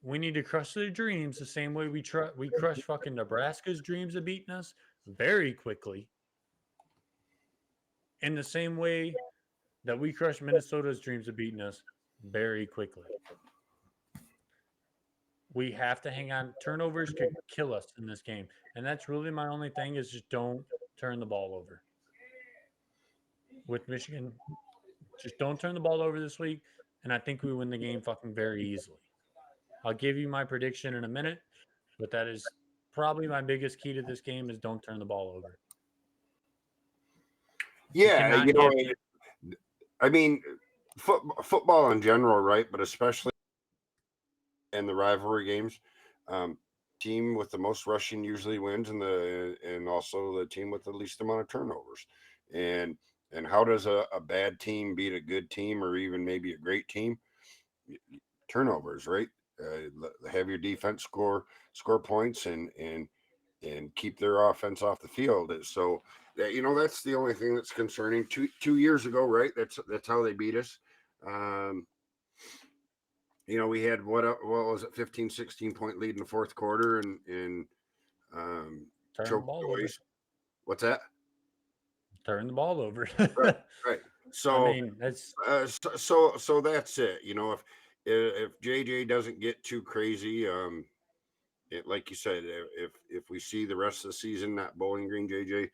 We need to crush their dreams the same way we crush fucking Nebraska's dreams of beating us very quickly. In the same way that we crush Minnesota's dreams of beating us very quickly. We have to hang on. Turnovers could kill us in this game. And that's really my only thing is just don't turn the ball over. With Michigan, just don't turn the ball over this week. And I think we win the game fucking very easily. I'll give you my prediction in a minute, but that is probably my biggest key to this game is don't turn the ball over. Yeah, I mean, football in general, right? But especially in the rivalry games, team with the most rushing usually wins, and also the team with the least amount of turnovers. And how does a bad team beat a good team, or even maybe a great team? Turnovers, right? Have your defense score points and keep their offense off the field. So that that's the only thing that's concerning. Two years ago, right? That's how they beat us. We had what was it, 15, 16 point lead in the fourth quarter, and turn the ball over. What's that? Turn the ball over. Right. So I mean, that's so that's it. If JJ doesn't get too crazy, like you said, if we see the rest of the season not Bowling Green JJ,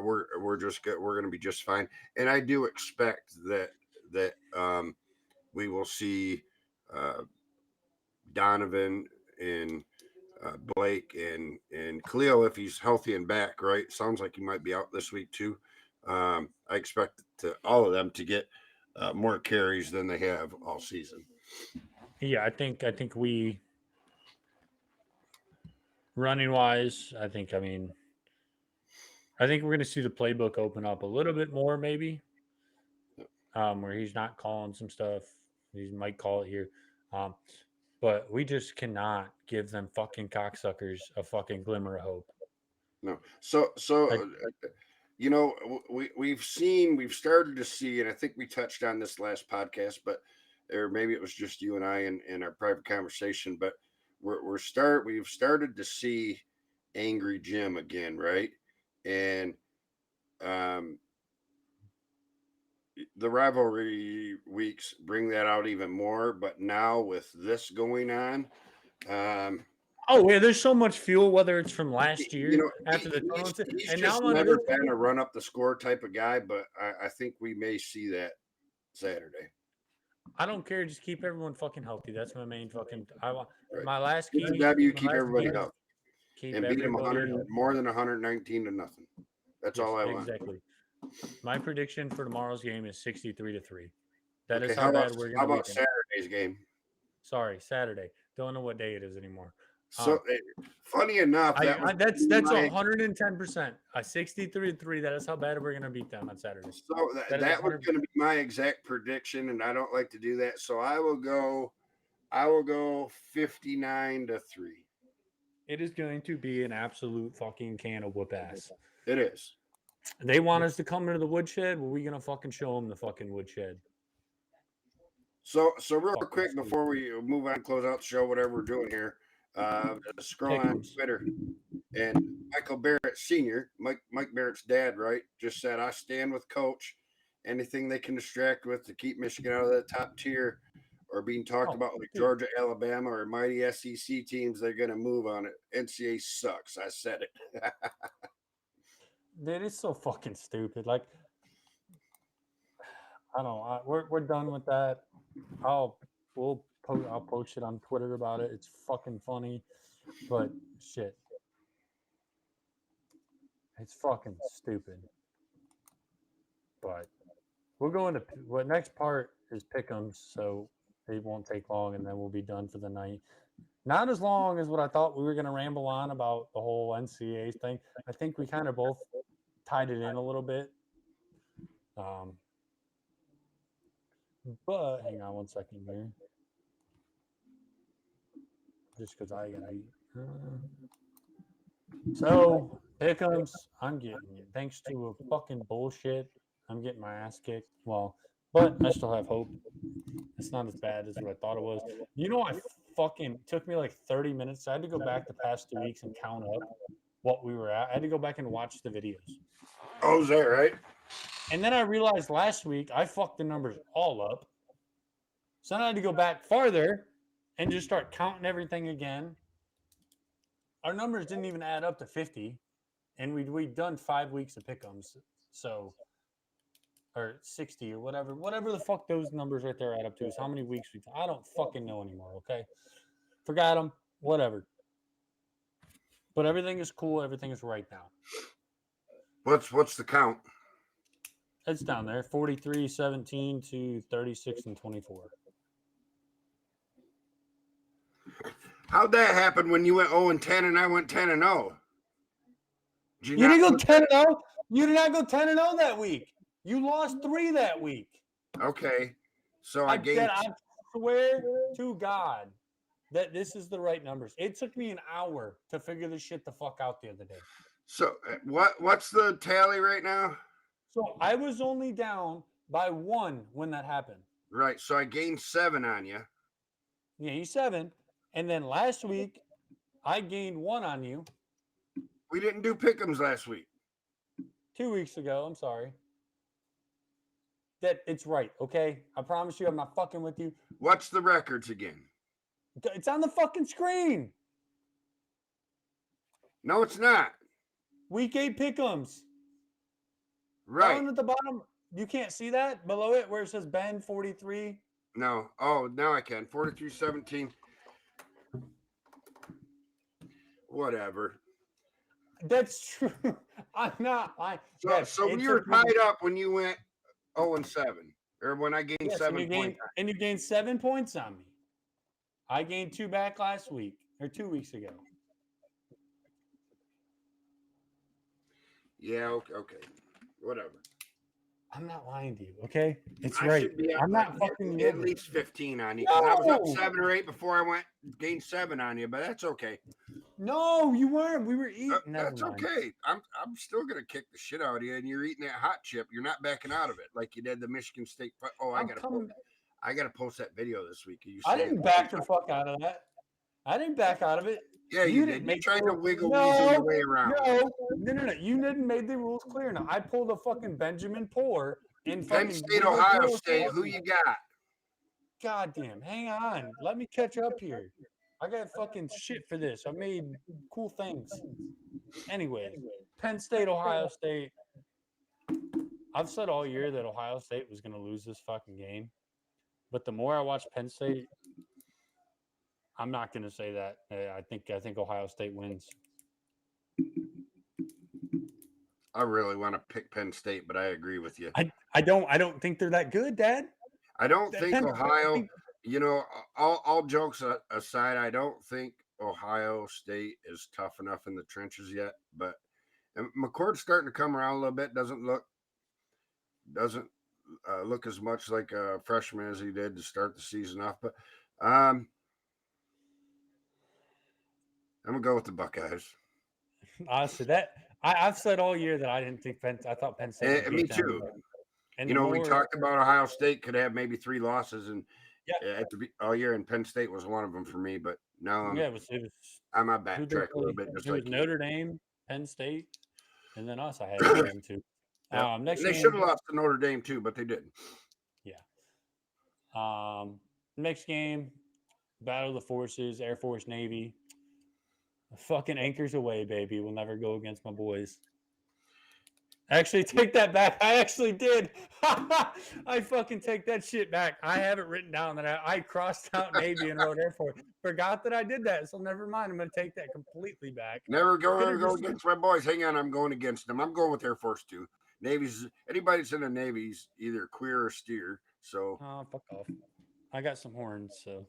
we're going to be just fine. And I do expect that we will see Donovan and Blake and Khalil, if he's healthy and back, right? Sounds like he might be out this week too. I expect all of them to get more carries than they have all season. Yeah, I think we running wise, I think we're going to see the playbook open up a little bit more, maybe, where he's not calling some stuff. He might call it here. But we just cannot give them fucking cocksuckers a fucking glimmer of hope. No. We've started to see, and I think we touched on this last podcast, or maybe it was just you and I in our private conversation, but we've started to see angry Jim again, right? And the rivalry weeks bring that out even more, but now with this going on, oh yeah, there's so much fuel, whether it's from last year after the tournament, he's and just now never been a run up the score type of guy. But I think we may see that Saturday. I don't care. Just keep everyone fucking healthy. That's my main fucking. My last key. Keep everybody healthy. And beat them more than 119 to nothing. That's all I want. Exactly. My prediction for tomorrow's game is 63-3. That is how bad we're going to be. How about Saturday's game? Sorry, Saturday. Don't know what day it is anymore. So funny enough, that's my 110%. 63-3. That is how bad we're gonna beat them on Saturday. so that was going to be my exact prediction, and I don't like to do that. So I will go 59-3. It is going to be an absolute fucking can of whoop ass. It is. They want us to come into the woodshed. Well, we're gonna fucking show them the fucking woodshed. So real Fucking quick stupid. before we move on, close out the show, whatever we're doing here, scrolling on Twitter, and Michael Barrett Sr., Mike Barrett's dad, right, just said, "I stand with Coach. Anything they can distract with to keep Michigan out of that top tier or being talked about like Georgia, Alabama, or mighty SEC teams, they're going to move on it. NCAA sucks." I said it. Dude, it's so fucking stupid. Like, I don't know. We're done with that. I'll post it on Twitter about it. It's fucking funny, but shit, it's fucking stupid. But we'll go into what next part is pick'ems, so it won't take long, and then we'll be done for the night. Not as long as what I thought we were going to ramble on about the whole NCAA thing. I think we kind of both tied it in a little bit. But hang on one second here. Just because I got to eat. So, pick'ems, I'm getting, thanks to a fucking bullshit, I'm getting my ass kicked. Well, but I still have hope. It's not as bad as what I thought it was. You know, I fucking took me like 30 minutes. I had to go back the past 2 weeks and count up what we were at. I had to go back and watch the videos. Oh, is that right? And then I realized last week I fucked the numbers all up. So then I had to go back farther and just start counting everything again. Our numbers didn't even add up to 50. And we'd done 5 weeks of pick'ems. So, or 60 or whatever the fuck those numbers right there add up to is how many weeks I don't fucking know anymore, okay? Forgot them, whatever. But everything is cool. Everything is right now. What's the count? It's down there, 43-17 to 36-24. How'd that happen when you went 0-10 and I went 10-0? You didn't go 10-0? You did not go 10-0 that week. You lost 3 that week. Okay. So I gained. I swear to God that this is the right numbers. It took me an hour to figure this shit the fuck out the other day. So what's the tally right now? So I was only down by 1 when that happened. Right. So I gained 7 on you. Yeah, you 7. And then last week, I gained 1 on you. We didn't do pick'ems last week. 2 weeks ago. I'm sorry. That it's right, okay? I promise you I'm not fucking with you. What's the records again? It's on the fucking screen. No, it's not. Week 8 pick'ems. Right. Down at the bottom. You can't see that below it where it says Ben 43. No. Oh, now I can. 43-17. Whatever. That's true. I'm not. So we were tied up when you went 0-7, or when I gained 7 points. And you gained 7 points on me. I gained 2 back last week or 2 weeks ago. Yeah. Okay. Whatever. I'm not lying to you, okay? It's I right. I'm not fucking at least 15 on you. No! I was up 7 or 8 before I gained 7 on you, but that's okay. No, you weren't. We were eating. That's okay. I'm still gonna kick the shit out of you, and you're eating that hot chip. You're not backing out of it like you did the Michigan State. Oh, I gotta post that video this week. I didn't back the fuck out of that. I didn't back out of it. Yeah, you did. You tried to wiggle your way around. No. You didn't make the rules clear enough. I pulled a fucking Benjamin Poor in Penn State, Ohio State. Who you got? Goddamn. Hang on. Let me catch up here. I got fucking shit for this. I made cool things. Anyway, Penn State, Ohio State. I've said all year that Ohio State was going to lose this fucking game. But the more I watch Penn State, I'm not going to say that. I think Ohio State wins. I really want to pick Penn State, but I agree with you. I don't think they're that good, Dad. I don't think Ohio, you know, all jokes aside, I don't think Ohio State is tough enough in the trenches yet, but and McCord's starting to come around a little bit. Doesn't look as much like a freshman as he did to start the season off. But I'm gonna go with the Buckeyes. Honestly, I've said all year that I didn't think I thought Penn State would And me beat them. too. And You the know, we more, talked about Ohio State could have maybe 3 losses, and yeah, all year, and Penn State was one of them for me. But now yeah, it was I'm a who they backtrack a little play. bit, just It was like you. Notre Dame, Penn State, and then us. I had one of them too. Yep. Next And they should have game, lost to Notre Dame too, but they didn't. yeah. Next game, Battle of the Forces, Air Force, Navy. Fucking anchors away, baby. We'll never go against my boys. Actually, take that back. I actually did. I fucking take that shit back. I have it written down that I crossed out Navy and wrote Air Force. Forgot that I did that. So never mind. I'm going to take that completely back. Never Could go have against my boys. Hang on, I'm going against them. I'm going with Air Force too. Navy's anybody that's in the Navy's either queer or steer. So Oh, fuck off. I got some horns, so.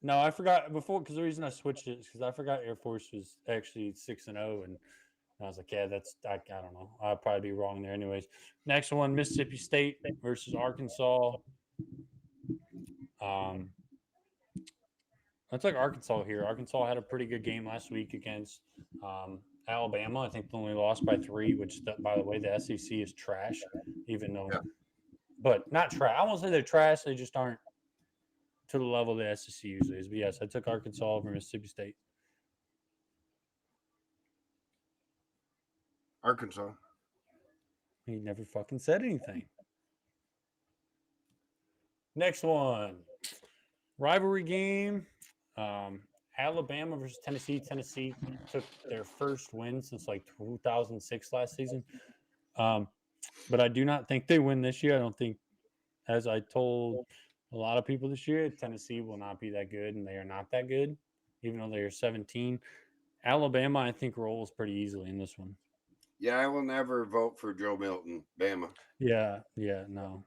No, I forgot before because the reason I switched it is because I forgot Air Force was actually 6-0, and I was like, yeah, I don't know. I'll probably be wrong there, anyways. Next one, Mississippi State versus Arkansas. Let's like Arkansas here. Arkansas had a pretty good game last week against Alabama. I think they only lost by 3, which, by the way, the SEC is trash, even though, yeah. but not trash. I won't say they're trash. They just aren't to the level the SEC usually is. But yes, I took Arkansas over Mississippi State. Arkansas. He never fucking said anything. Next one, rivalry game. Alabama versus Tennessee. Tennessee took their first win since like 2006 last season. But I do not think they win this year. I don't think, as I told a lot of people this year, Tennessee will not be that good, and they are not that good, even though they are 17. Alabama, I think, rolls pretty easily in this one. Yeah, I will never vote for Joe Milton, Bama. Yeah, no.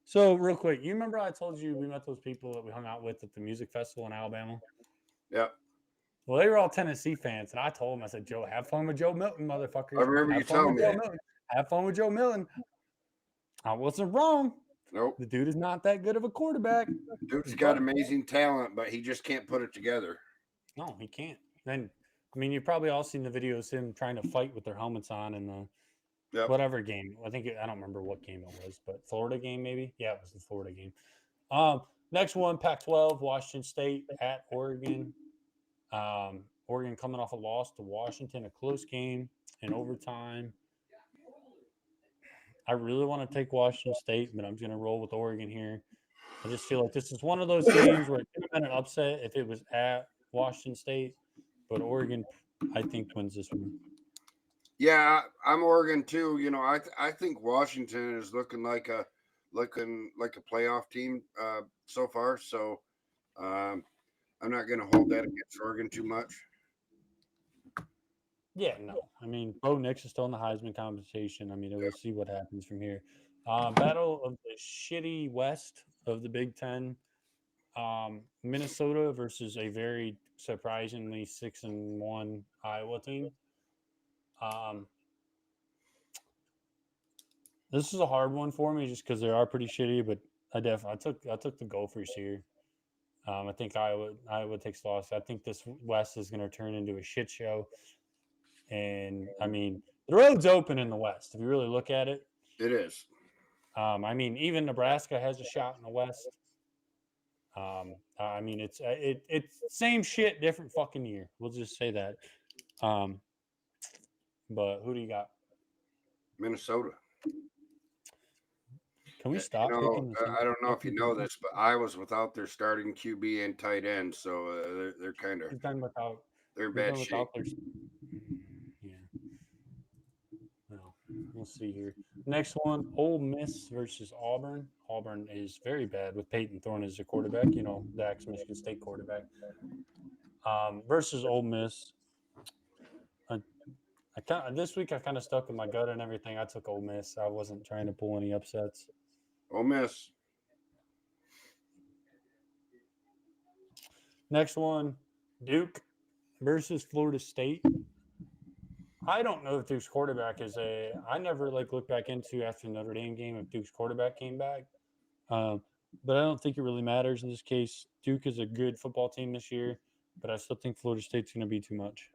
So, real quick, you remember I told you we met those people that we hung out with at the music festival in Alabama? Yep. Well, they were all Tennessee fans, and I told them, I said, Joe, have fun with Joe Milton, motherfuckers. I remember you Have fun telling with me Joe that. Milton. Have fun with Joe Milton. I wasn't wrong. Nope. The dude is not that good of a quarterback. Dude's got amazing talent, but he just can't put it together. No, he can't. And I mean, you've probably all seen the videos him trying to fight with their helmets on in the whatever game. I don't remember what game it was, but Florida game maybe. Yeah, it was the Florida game. Next one, Pac-12, Washington State at Oregon. Oregon coming off a loss to Washington, a close game in overtime. I really want to take Washington State, but I'm going to roll with Oregon here. I just feel like this is one of those games where it could have been an upset if it was at Washington State, but Oregon, I think, wins this one. Yeah, I'm Oregon too. You know, I think Washington is looking like a playoff team so far. So I'm not going to hold that against Oregon too much. Yeah, no. I mean, Bo Nix is still in the Heisman conversation. I mean, we'll see what happens from here. Battle of the shitty West of the Big Ten. Minnesota versus a very surprisingly 6-1 Iowa team. This is a hard one for me just because they are pretty shitty, but I took the Gophers here. I think Iowa takes loss. I think this West is going to turn into a shit show. And I mean, the road's open in the West. If you really look at it, it is. I mean, even Nebraska has a shot in the West. I mean, it's same shit, different fucking year. We'll just say that. But who do you got? Minnesota. Can we stop picking? I don't know if you know this, but Iowa's without their starting QB and tight end, so they're kind of they're in bad shape. Yeah. Well, we'll see here. Next one, Ole Miss versus Auburn. Auburn is very bad with Peyton Thorne as their quarterback. You know, the ex-Michigan State quarterback. Versus Ole Miss. This week I kind of stuck with my gut and everything. I took Ole Miss. I wasn't trying to pull any upsets. Ole Miss. Next one, Duke versus Florida State. I don't know if Duke's quarterback is a. I never looked back into after the Notre Dame game if Duke's quarterback came back, but I don't think it really matters in this case. Duke is a good football team this year, but I still think Florida State's going to be too much.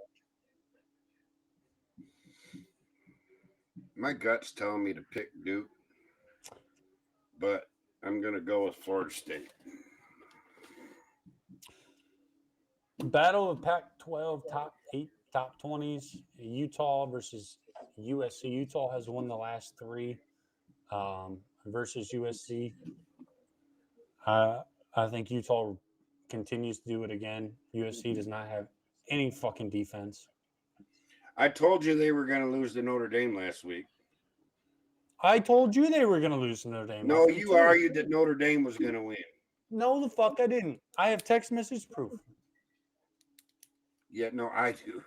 My gut's telling me to pick Duke, but I'm going to go with Florida State. Battle of Pac-12 top 8, top 20s. Utah versus USC. Utah has won the last 3 versus USC. I think Utah continues to do it again. USC does not have any fucking defense. I told you they were going to lose to Notre Dame last week. I told you they were going to lose to Notre Dame. No, you argued that Notre Dame was going to win. No, the fuck I didn't. I have text message proof. Yeah, no, I do.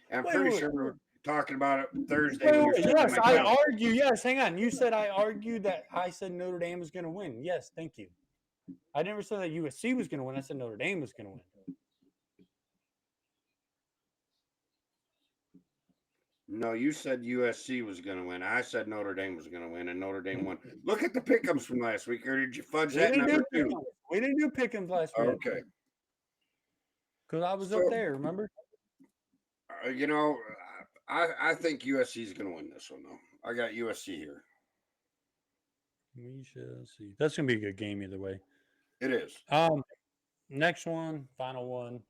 I'm pretty sure we're talking about it Thursday. Yes, I argue. Yes, hang on. You said I argued that I said Notre Dame was going to win. Yes, thank you. I never said that USC was going to win. I said Notre Dame was going to win. No, you said USC was going to win. I said Notre Dame was going to win, and Notre Dame won. Look at the pick'ems from last week. Or did you fudge that number too? We didn't do pick'ems last week. Okay. Because I was up there, remember? I think USC is going to win this one, though. I got USC here. We shall see. That's going to be a good game either way. It is. Next one, final one.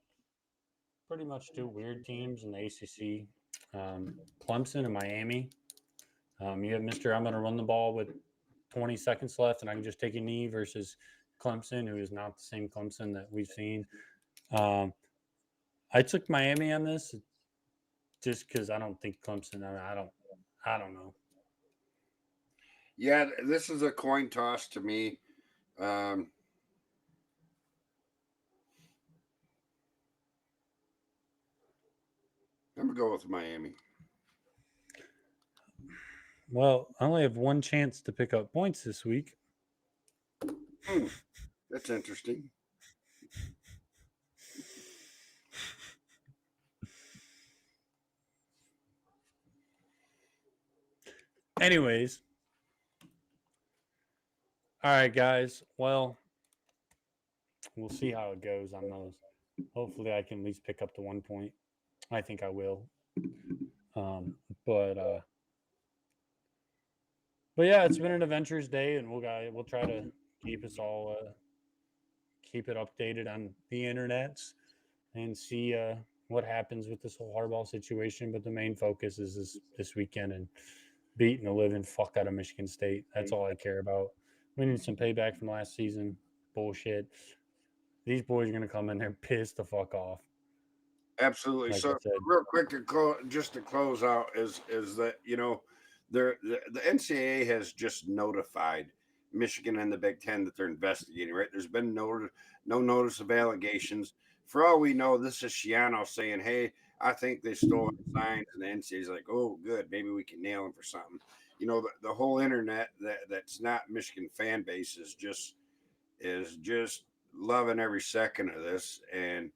Pretty much 2 weird teams in the ACC. Clemson and Miami. You have Mr. I'm going to run the ball with 20 seconds left and I can just take a knee versus Clemson, who is not the same Clemson that we've seen. I took Miami on this just because I don't think Clemson. I don't know. Yeah, this is a coin toss to me. I'm going to go with Miami. Well, I only have one chance to pick up points this week. That's interesting. Anyways. All right, guys. Well, we'll see how it goes on those. Hopefully, I can at least pick up the 1 point. I think I will. But yeah, it's been an adventurous day, and we'll try to keep us all keep it updated on the internets and see what happens with this whole Harbaugh situation. But the main focus is this weekend and beating the living fuck out of Michigan State. That's all I care about. We need some payback from last season. Bullshit. These boys are going to come in there pissed the fuck off. Absolutely. So real quick to close out is that, the NCAA has just notified Michigan and the Big Ten that they're investigating, right? There's been no notice of allegations. For all we know, this is Shiano saying, hey, I think they stole our signs, and the NCAA is like, oh, good, maybe we can nail them for something. The whole internet that's not Michigan fan base is just loving every second of this, and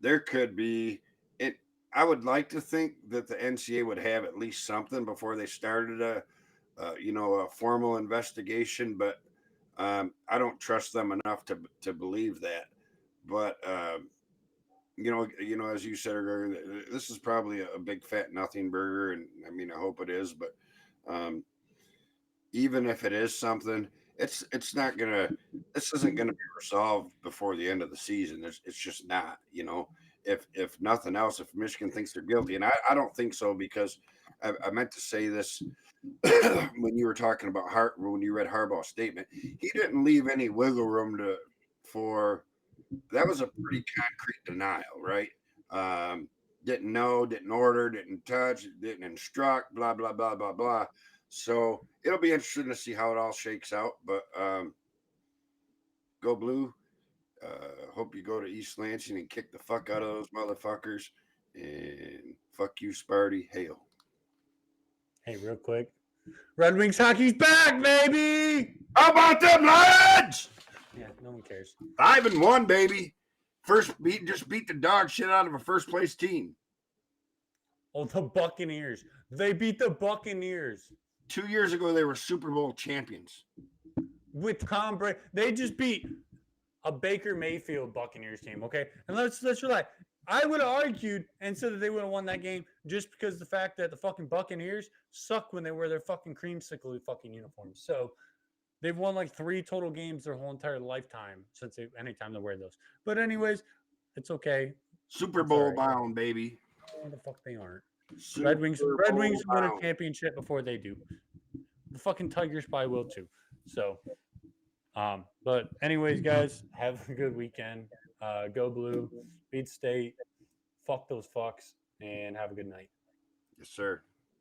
there could be it. I would like to think that the NCAA would have at least something before they started a formal investigation, but I don't trust them enough to believe that. But as you said earlier, this is probably a big fat nothing burger, and I mean, I hope it is. But even if it is something, this isn't gonna be resolved before the end of the season. It's just not. If nothing else, if Michigan thinks they're guilty, and I don't think so, because I meant to say this when you were talking about when you read Harbaugh's statement, he didn't leave any wiggle room that was a pretty concrete denial, right? Didn't know, didn't order, didn't touch, didn't instruct, blah, blah, blah, blah, blah. So it'll be interesting to see how it all shakes out. But go Blue. Hope you go to East Lansing and kick the fuck out of those motherfuckers. And fuck you, Sparty. Hail. Hey, real quick. Red Wings hockey's back, baby! How about them, lads? Yeah. No one cares. 5-1, baby. Just beat the dog shit out of a first place team. Oh, the Buccaneers. They beat the Buccaneers. 2 years ago, they were Super Bowl champions. With Tom Brady. They just beat a Baker Mayfield Buccaneers team, okay? And let's relax. I would have argued and said that they would have won that game just because of the fact that the fucking Buccaneers suck when they wear their fucking creamsicle fucking uniforms. So they've won like 3 total games their whole entire lifetime since anytime they wear those. But anyways, it's okay. Super Bowl bound, baby. Oh, the fuck they aren't. Super Red Wings win a bound. championship before they do. The fucking Tigers probably will too. So, but anyways, guys, have a good weekend. Go Blue, beat State, fuck those fucks, and have a good night. Yes, sir.